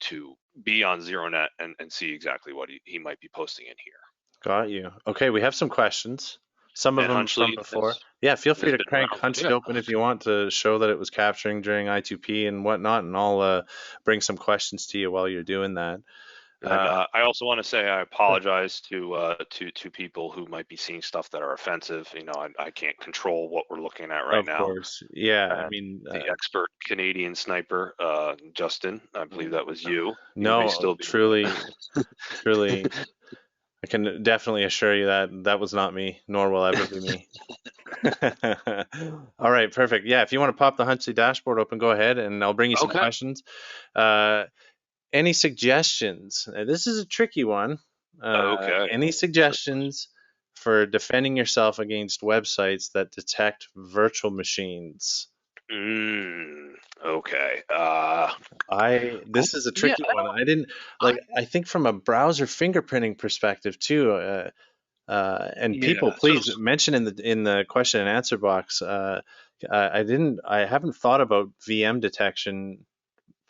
S2: be on ZeroNet and see exactly what he might be posting in here.
S1: Got you. Okay, we have some questions. Some of
S2: And
S1: them from
S2: Hunchly
S1: before. Yeah, feel free to
S2: been
S1: crank
S2: around.
S1: Hunchly
S2: Yeah.
S1: open if you want to show that it was capturing during I2P and whatnot, and I'll bring some questions to you while you're doing that.
S2: And I also want to say I apologize to people who might be seeing stuff that are offensive. I can't control what we're looking at right
S1: Of
S2: now.
S1: course. Yeah, I
S2: And
S1: mean,
S2: the expert Canadian sniper, Justin, I believe that was you.
S1: no,
S2: You may still be.
S1: truly, I can definitely assure you that that was not me, nor will ever be me. All right, perfect. Yeah, if you want to pop the Hunchly dashboard open, go ahead, and I'll bring you some
S2: Okay.
S1: questions. Any suggestions? This is a tricky one.
S2: Okay.
S1: Any suggestions for defending yourself against websites that detect virtual machines?
S2: Okay.
S1: This is a tricky one. I didn't like. I think from a browser fingerprinting perspective too. And people, please mention in the question and answer box. I haven't thought about VM detection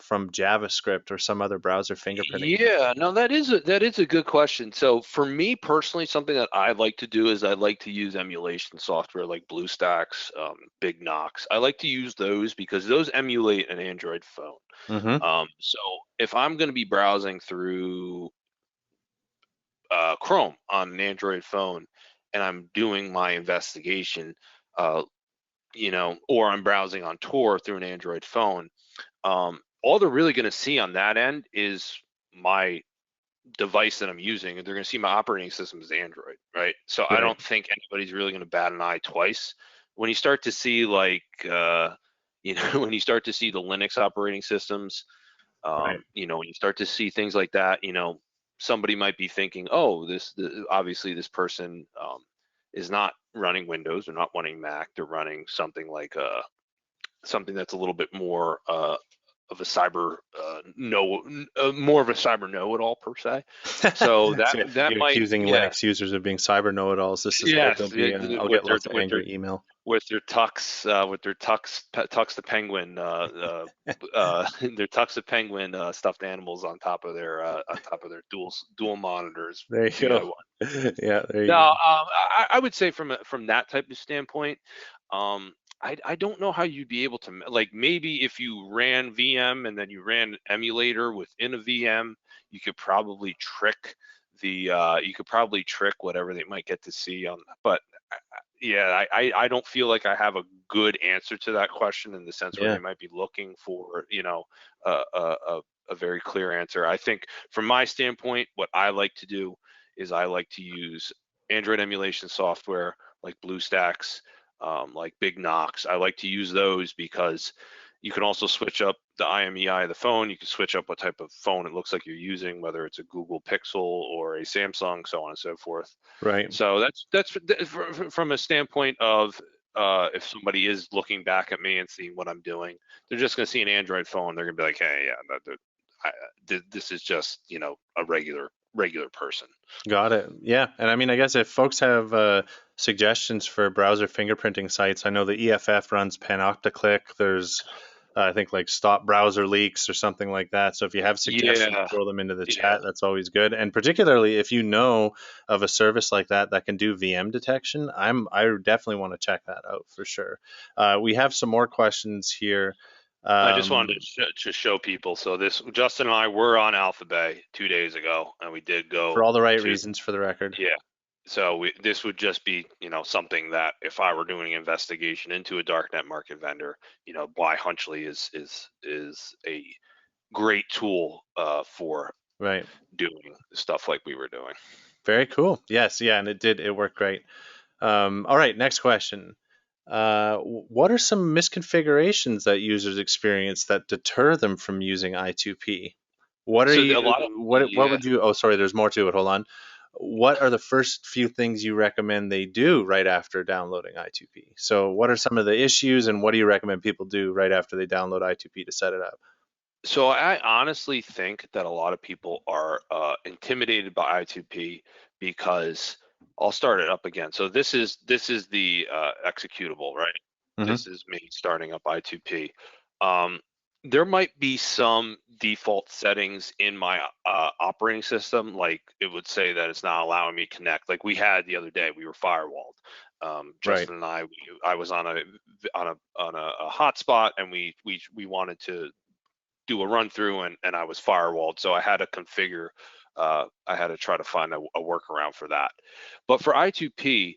S1: from JavaScript or some other browser fingerprinting.
S2: Yeah, no, that is a good question. So for me personally, something that I like to do is I like to use emulation software like BlueStacks, Big Knox. I like to use those because those emulate an Android phone.
S1: Mm-hmm.
S2: So if I'm going to be browsing through Chrome on an Android phone and I'm doing my investigation, or I'm browsing on Tor through an Android phone, all they're really going to see on that end is my device that I'm using, they're going to see my operating system as Android, right? So I
S1: Right.
S2: don't think anybody's really going to bat an eye twice. When you start to see like, when you start to see the Linux operating systems,
S1: Right.
S2: when you start to see things like that, somebody might be thinking, oh, obviously this person is not running Windows, they're not running Mac, they're running something like something that's a little bit more of a cyber more of a cyber know-it-all per se. So that
S1: So
S2: that
S1: you're
S2: might,
S1: accusing
S2: yeah,
S1: Linux users of being cyber know-it-alls. This is good.
S2: yes,
S1: There'll be, I'll
S2: with
S1: get lots of angry email.
S2: their tux the penguin, their tux the penguin stuffed animals on top of their dual monitors
S1: There you go.
S2: DIY.
S1: Yeah, there you
S2: No,
S1: go.
S2: I would say from that type of standpoint, I don't know how you'd be able to, like, maybe if you ran VM and then you ran an emulator within a VM, you could probably trick whatever they might get to see on. But yeah, I don't feel like I have a good answer to that question in the sense where
S1: Yeah.
S2: they might be looking for a very clear answer. I think from my standpoint, what I like to do is I like to use Android emulation software like BlueStacks, like Big Knox. I like to use those because you can also switch up the IMEI of the phone. You can switch up what type of phone it looks like you're using, whether it's a Google Pixel or a Samsung, so on and so forth.
S1: Right.
S2: So that's from a standpoint of if somebody is looking back at me and seeing what I'm doing, they're just going to see an Android phone. They're going to be like, hey, yeah, this is just a regular person.
S1: Got it. Yeah. And I mean, I guess if folks have suggestions for browser fingerprinting sites, I know the EFF runs Panopticlick. There's, I think, like Stop Browser Leaks or something like that. So if you have suggestions,
S2: Yeah,
S1: throw them into the
S2: yeah.
S1: chat. That's always good. And particularly if you know of a service like that that can do VM detection, I definitely want to check that out for sure. We have some more questions here.
S2: I just wanted to show people. So Justin and I were on Alphabay 2 days ago, and we did
S1: For
S2: go
S1: all the right
S2: to,
S1: reasons, for the record.
S2: yeah. So this would just be, something that if I were doing an investigation into a darknet market vendor, why Hunchly is a great tool for
S1: Right.
S2: doing stuff like we were doing.
S1: Very cool. Yes. Yeah. And it worked great. All right. Next question. What are some misconfigurations that users experience that deter them from using I2P? What are
S2: So a
S1: you,
S2: lot of,
S1: what
S2: yeah.
S1: would you, oh, sorry, there's more to it. Hold on. What are the first few things you recommend they do right after downloading I2P? So what are some of the issues and what do you recommend people do right after they download I2P to set it up?
S2: So I honestly think that a lot of people are intimidated by I2P because I'll start it up again. So this is the executable, right?
S1: Hmm.
S2: This is me starting up I2P. Um, there might be some default settings in my operating system, like it would say that it's not allowing me to connect. Like we had the other day, we were firewalled.
S1: Right.
S2: Justin and I was on a hotspot, and we wanted to do a run through, and I was firewalled. So I had to configure, I had to try to find a workaround for that. But for I2P,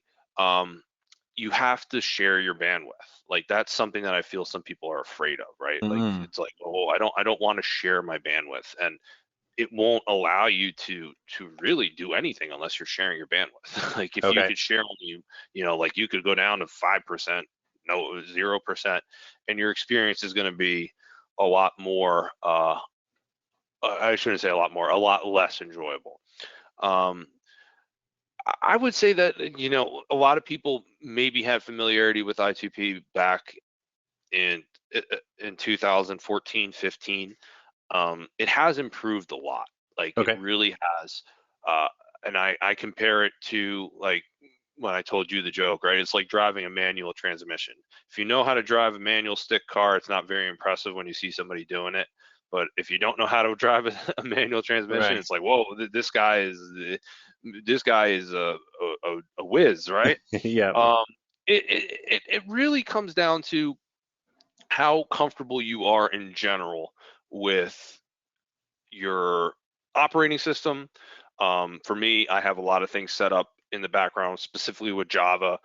S2: you have to share your bandwidth. Like that's something that I feel some people are afraid of, right? Like
S1: Mm.
S2: it's like, oh, I don't want to share my bandwidth, and it won't allow you to really do anything unless you're sharing your bandwidth. Like if you
S1: Okay.
S2: could share only, like you could go down to 5%, no 0%, and your experience is going to be a lot more. I shouldn't say a lot more, a lot less enjoyable. Um, I would say that a lot of people maybe had familiarity with I2P back in 2014, 15. It has improved a lot. Like it
S1: Okay.
S2: really has. Uh, and I compare it to like when I told you the joke, right? It's like driving a manual transmission. If you know how to drive a manual stick car, it's not very impressive when you see somebody doing it. But if you don't know how to drive a manual transmission,
S1: Right.
S2: it's like, whoa, this guy is a whiz, right?
S1: Yeah.
S2: Um, it really comes down to how comfortable you are in general with your operating system. For me, I have a lot of things set up in the background, specifically with Java,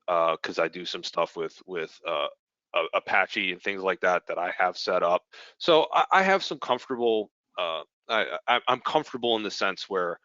S2: because I do some stuff with Apache and things like that I have set up. So I have some comfortable I'm comfortable in the sense where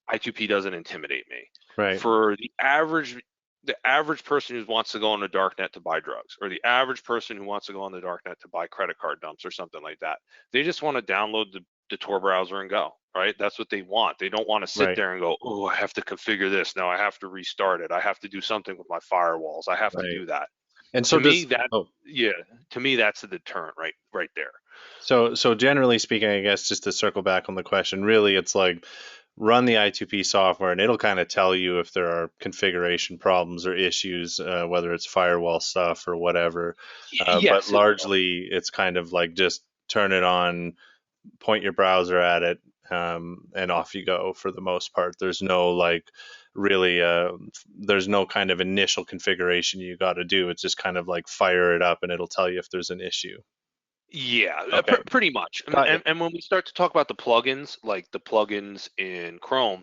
S2: I2P doesn't intimidate me.
S1: Right.
S2: For the average person who wants to go on the darknet to buy drugs, or the average person who wants to go on the darknet to buy credit card dumps or something like that, they just want to download the Tor browser and go, right? That's what they want. They don't want to sit
S1: Right.
S2: there and go, oh, I have to configure this. No, I have to restart it. I have to do something with my firewalls. I have to
S1: Right.
S2: do that.
S1: And so
S2: To me,
S1: does
S2: that,
S1: oh,
S2: yeah, to me, that's a deterrent right there.
S1: so generally speaking, I guess just to circle back on the question, really it's like run the I2P software and it'll kind of tell you if there are configuration problems or issues, whether it's firewall stuff or whatever. But
S2: Yes, it will.
S1: largely it's kind of like just turn it on, point your browser at it, and off you go for the most part. There's no like really, there's no kind of initial configuration you got to do. It's just kind of like fire it up and it'll tell you if there's an issue.
S2: Yeah,
S1: Okay,
S2: pretty much.
S1: got you.
S2: And when we start to talk about the plugins, like the plugins in Chrome,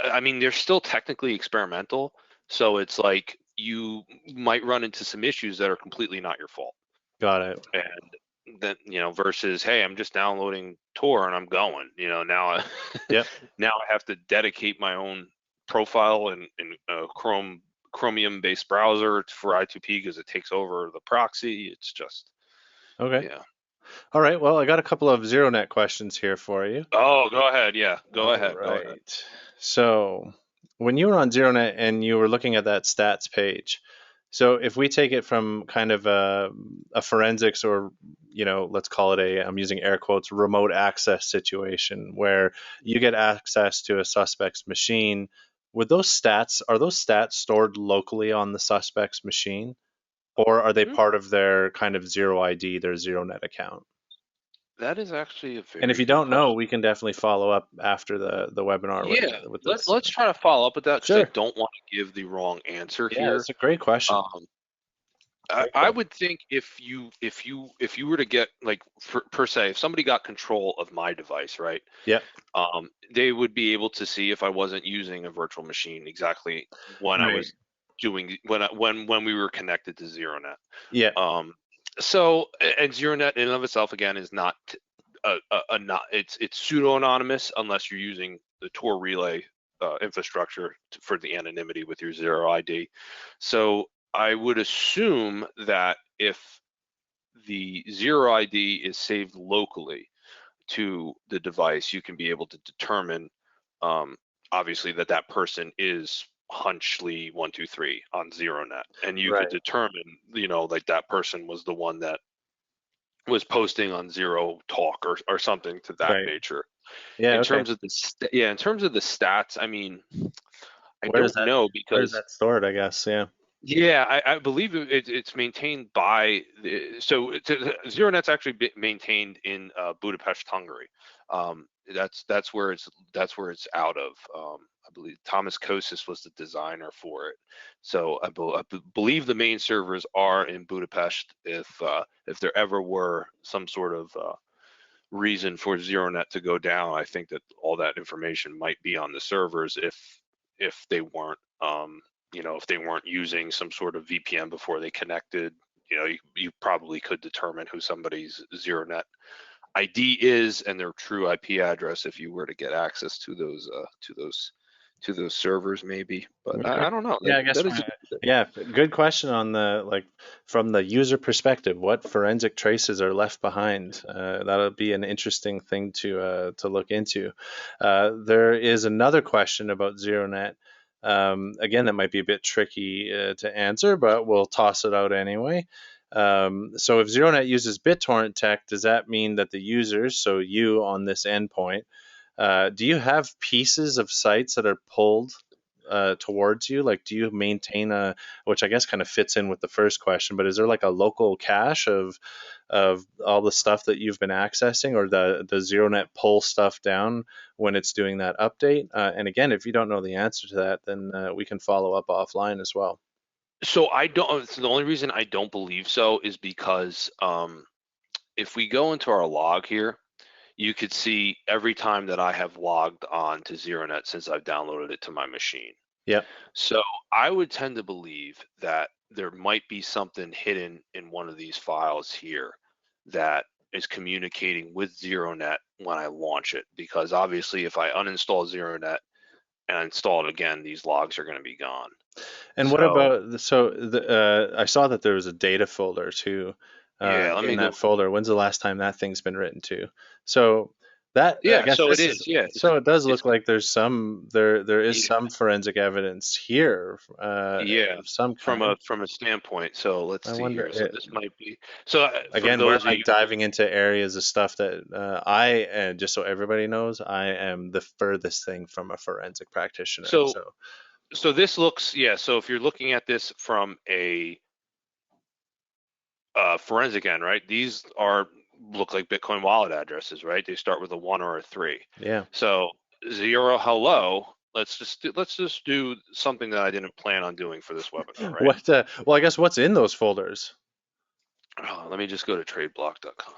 S2: I mean, they're still technically experimental. So it's like you might run into some issues that are completely not your fault.
S1: Got it.
S2: And then, versus, hey, I'm just downloading Tor and I'm going, now,
S1: Yep.
S2: now I have to dedicate my own profile in Chromium based browser for I2P because it takes over the proxy. It's just,
S1: Okay.
S2: yeah.
S1: All right. Well, I got a couple of ZeroNet questions here for you.
S2: Oh, go ahead. Yeah, go
S1: All
S2: ahead. Go ahead.
S1: right. So, when you were on ZeroNet and you were looking at that stats page, so if we take it from kind of a forensics or, let's call it I'm using air quotes, remote access situation where you get access to a suspect's machine, are those stats stored locally on the suspect's machine? Or are they
S2: Hmm,
S1: part of their kind of zero ID, their ZeroNet account?
S2: That is actually a
S1: And if
S2: very
S1: you
S2: good
S1: don't know,
S2: question.
S1: we can definitely follow up after the webinar with
S2: Yeah,
S1: this.
S2: let's try to follow up with that because I
S1: Sure.
S2: don't want to give the wrong answer
S1: Yeah,
S2: here.
S1: it's a great question.
S2: Um,
S1: Great
S2: I
S1: question.
S2: would think if you were to get like per se, if somebody got control of my device, right,
S1: Yep.
S2: they would be able to see if I wasn't using a virtual machine exactly when I
S1: Right.
S2: was doing when we were connected to ZeroNet.
S1: Yeah.
S2: And ZeroNet in and of itself again is not not it's pseudo anonymous unless you're using the Tor relay infrastructure for the anonymity with your zero ID. So I would assume that if the zero ID is saved locally to the device, you can be able to determine obviously that person is Hunchly 123 on ZeroNet, and you could
S1: Right.
S2: determine like that person was the one that was posting on ZeroTalk or something to that
S1: Right.
S2: nature.
S1: Yeah.
S2: In
S1: Okay.
S2: terms of in terms of the stats, I mean, I
S1: Where is
S2: don't
S1: that?
S2: know
S1: Where is
S2: because
S1: that stored? I guess. Yeah.
S2: yeah, I believe it's maintained by ZeroNet's actually maintained in Budapest, Hungary. That's where it's out of. I believe Thomas Kosis was the designer for it. So I believe the main servers are in Budapest. If there ever were some sort of reason for ZeroNet to go down, I think that all that information might be on the servers if they weren't if they weren't using some sort of VPN before they connected. You probably could determine who somebody's ZeroNet ID is and their true IP address if you were to get access to those servers, maybe. But
S1: Okay.
S2: I don't know.
S1: Yeah, I guess.
S2: That is
S1: Yeah, good question on the like from the user perspective. What forensic traces are left behind? That'll be an interesting thing to look into. There is another question about ZeroNet. Again, that might be a bit tricky to answer, but we'll toss it out anyway. So, if ZeroNet uses BitTorrent tech, does that mean that the users, so you on this endpoint, do you have pieces of sites that are pulled towards you? Like, do you maintain which I guess kind of fits in with the first question, but is there like a local cache of all the stuff that you've been accessing, or does ZeroNet pull stuff down when it's doing that update? And again, if you don't know the answer to that, then we can follow up offline as well.
S2: so I don't. So the only reason I don't believe so is because if we go into our log here, you could see every time that I have logged on to ZeroNet since I've downloaded it to my machine.
S1: Yep.
S2: So I would tend to believe that there might be something hidden in one of these files here that is communicating with ZeroNet when I launch it, because obviously if I uninstall ZeroNet and install it again, these logs are going to be gone.
S1: And what
S2: So
S1: about I saw that there was a data folder too
S2: yeah, let
S1: in
S2: me go.
S1: that folder. When's the last time that thing's been written to? So that I
S2: Yeah,
S1: guess
S2: so it
S1: this is
S2: is. Yeah,
S1: so it does
S2: it's
S1: look like there's there is
S2: yeah,
S1: some forensic evidence here
S2: yeah,
S1: of some kind.
S2: from a standpoint. So let's
S1: I
S2: see
S1: wonder
S2: here. So this might be so for
S1: again, we're
S2: those of
S1: like
S2: you.
S1: diving into areas of stuff that just so everybody knows, I am the furthest thing from a forensic practitioner.
S2: So
S1: So
S2: so this looks, yeah. So if you're looking at this from a forensic end, right? These are look like Bitcoin wallet addresses, right? They start with a 1 or a 3.
S1: yeah.
S2: So zero hello. Let's just do something that I didn't plan on doing for this webinar, right?
S1: What well, I guess what's in those folders?
S2: Let me just go to tradeblock.com.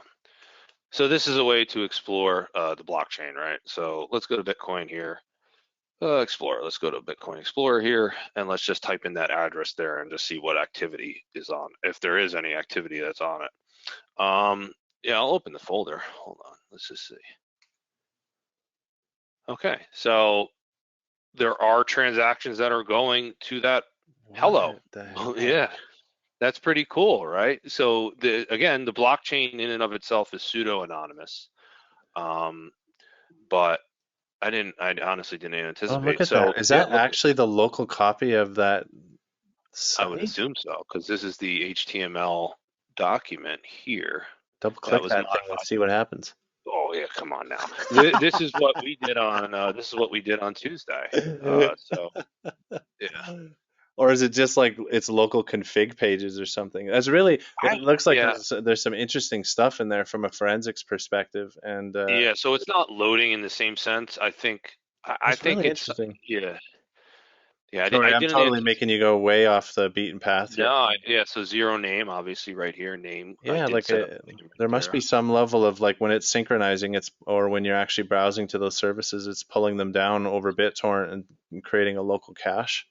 S2: So this is a way to explore the blockchain, right? So let's go to Bitcoin here. Explorer. Let's go to Bitcoin Explorer here, and let's just type in that address there and just see what activity is on, if there is any activity that's on it. Yeah, I'll open the folder. Hold on. Let's just see. Okay, so there are transactions that are going to that. Hello.
S1: What the heck?
S2: Yeah, that's pretty cool, right? So again, the blockchain in and of itself is pseudo-anonymous, but I honestly didn't
S1: Oh, look
S2: anticipate.
S1: at
S2: So
S1: that. Is
S2: yeah,
S1: that
S2: look,
S1: actually the local copy of that
S2: I would
S1: site?
S2: assume so, because this is the HTML document here
S1: Double
S2: that
S1: click
S2: was
S1: that thing and
S2: modified.
S1: see what happens.
S2: Oh yeah, come on now. This is what we did on Tuesday. So yeah,
S1: Or is it just like it's local config pages or something? That's really, it looks like
S2: yeah,
S1: there's some interesting stuff in there from a forensics perspective, and
S2: yeah. So it's not loading in the same sense. I
S1: it's
S2: think
S1: really
S2: it's
S1: interesting.
S2: yeah, yeah.
S1: Sorry,
S2: I
S1: I'm
S2: didn't
S1: totally
S2: anticipate.
S1: making you go way off the beaten path here.
S2: No, yeah. So zero name, obviously right here. Name. I
S1: Yeah,
S2: did
S1: like
S2: set up the name right
S1: there must be
S2: there.
S1: some level of like when it's synchronizing, it's or when you're actually browsing to those services, it's pulling them down over BitTorrent and creating a local cache.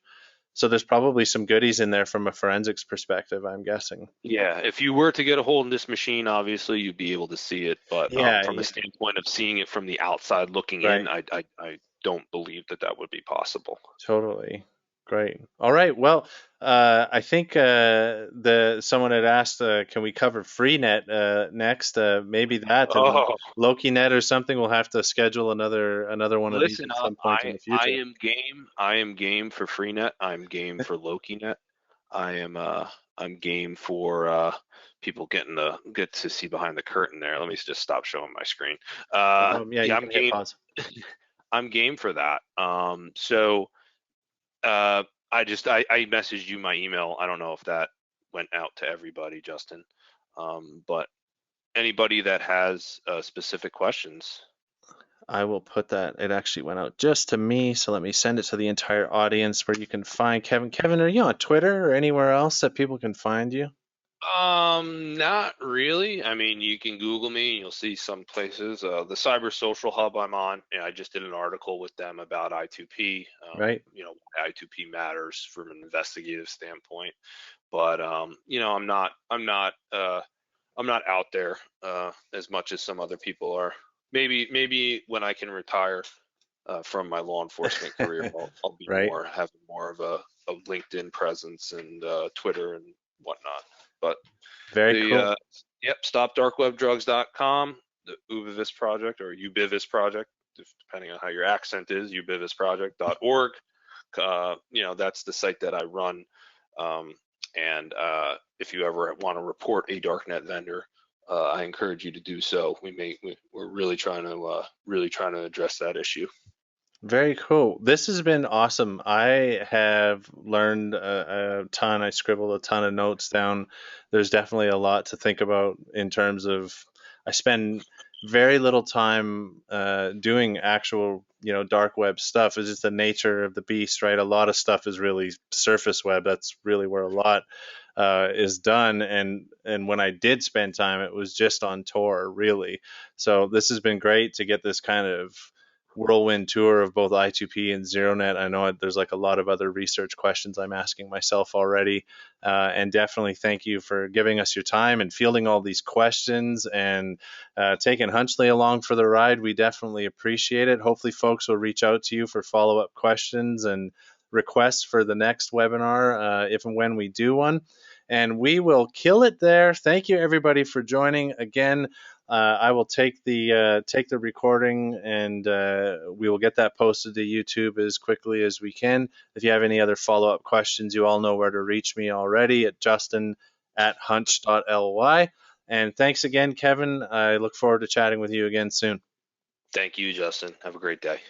S1: So there's probably some goodies in there from a forensics perspective, I'm guessing.
S2: Yeah, if you were to get a hold of this machine, obviously you'd be able to see it. But
S1: Yeah,
S2: from a
S1: yeah,
S2: standpoint of seeing it from the outside looking in,
S1: right.
S2: I don't believe that that would be possible.
S1: Totally. Great. All right. Well, I think the someone had asked, can we cover FreeNet next? Maybe that, and then
S2: Oh,
S1: LokiNet or something. We'll have to schedule another one of these
S2: listen
S1: at
S2: up.
S1: some point in the
S2: I
S1: future.
S2: am game. I am game for FreeNet. I'm game for LokiNet. I am I'm game for people get to see behind the curtain there. Let me just stop showing my screen.
S1: Yeah,
S2: Yeah,
S1: you
S2: I'm
S1: can hit
S2: game.
S1: pause.
S2: I'm game for that. So Uh, I messaged you my email. I don't know if that went out to everybody, Justin. But anybody that has specific questions.
S1: I will put that. It actually went out just to me, so let me send it to the entire audience where you can find Kevin. Kevin, are you on Twitter or anywhere else that people can find you?
S2: Not really. I mean, you can Google me and you'll see some places. The Cyber Social Hub I'm on. I just did an article with them about I2P.
S1: Right?
S2: I2P matters from an investigative standpoint. But I'm not out there as much as some other people are. Maybe when I can retire from my law enforcement career, I'll be
S1: Right?
S2: having more of a LinkedIn presence and Twitter and whatnot. But
S1: Very
S2: the
S1: cool.
S2: stopdarkwebdrugs.com, the Ubivis Project or Ubivis Project, depending on how your accent is, ubivisproject.org. That's the site that I run. And if you ever want to report a darknet vendor, I encourage you to do so. We're really trying to address that issue.
S1: Very cool. This has been awesome. I have learned a ton. I scribbled a ton of notes down. There's definitely a lot to think about in terms of I spend very little time doing actual, dark web stuff. It's just the nature of the beast, right? A lot of stuff is really surface web. That's really where a lot is done. And when I did spend time, it was just on Tor, really. So this has been great to get this kind of whirlwind tour of both I2P and ZeroNet. I know there's like a lot of other research questions I'm asking myself already. And definitely thank you for giving us your time and fielding all these questions and taking Hunchly along for the ride. We definitely appreciate it. Hopefully folks will reach out to you for follow-up questions and requests for the next webinar if and when we do one. And we will kill it there. Thank you everybody for joining again. I will take the recording and we will get that posted to YouTube as quickly as we can. If you have any other follow-up questions, you all know where to reach me already at justin@hunch.ly. And thanks again, Keven. I look forward to chatting with you again soon.
S2: Thank you, Justin. Have a great day.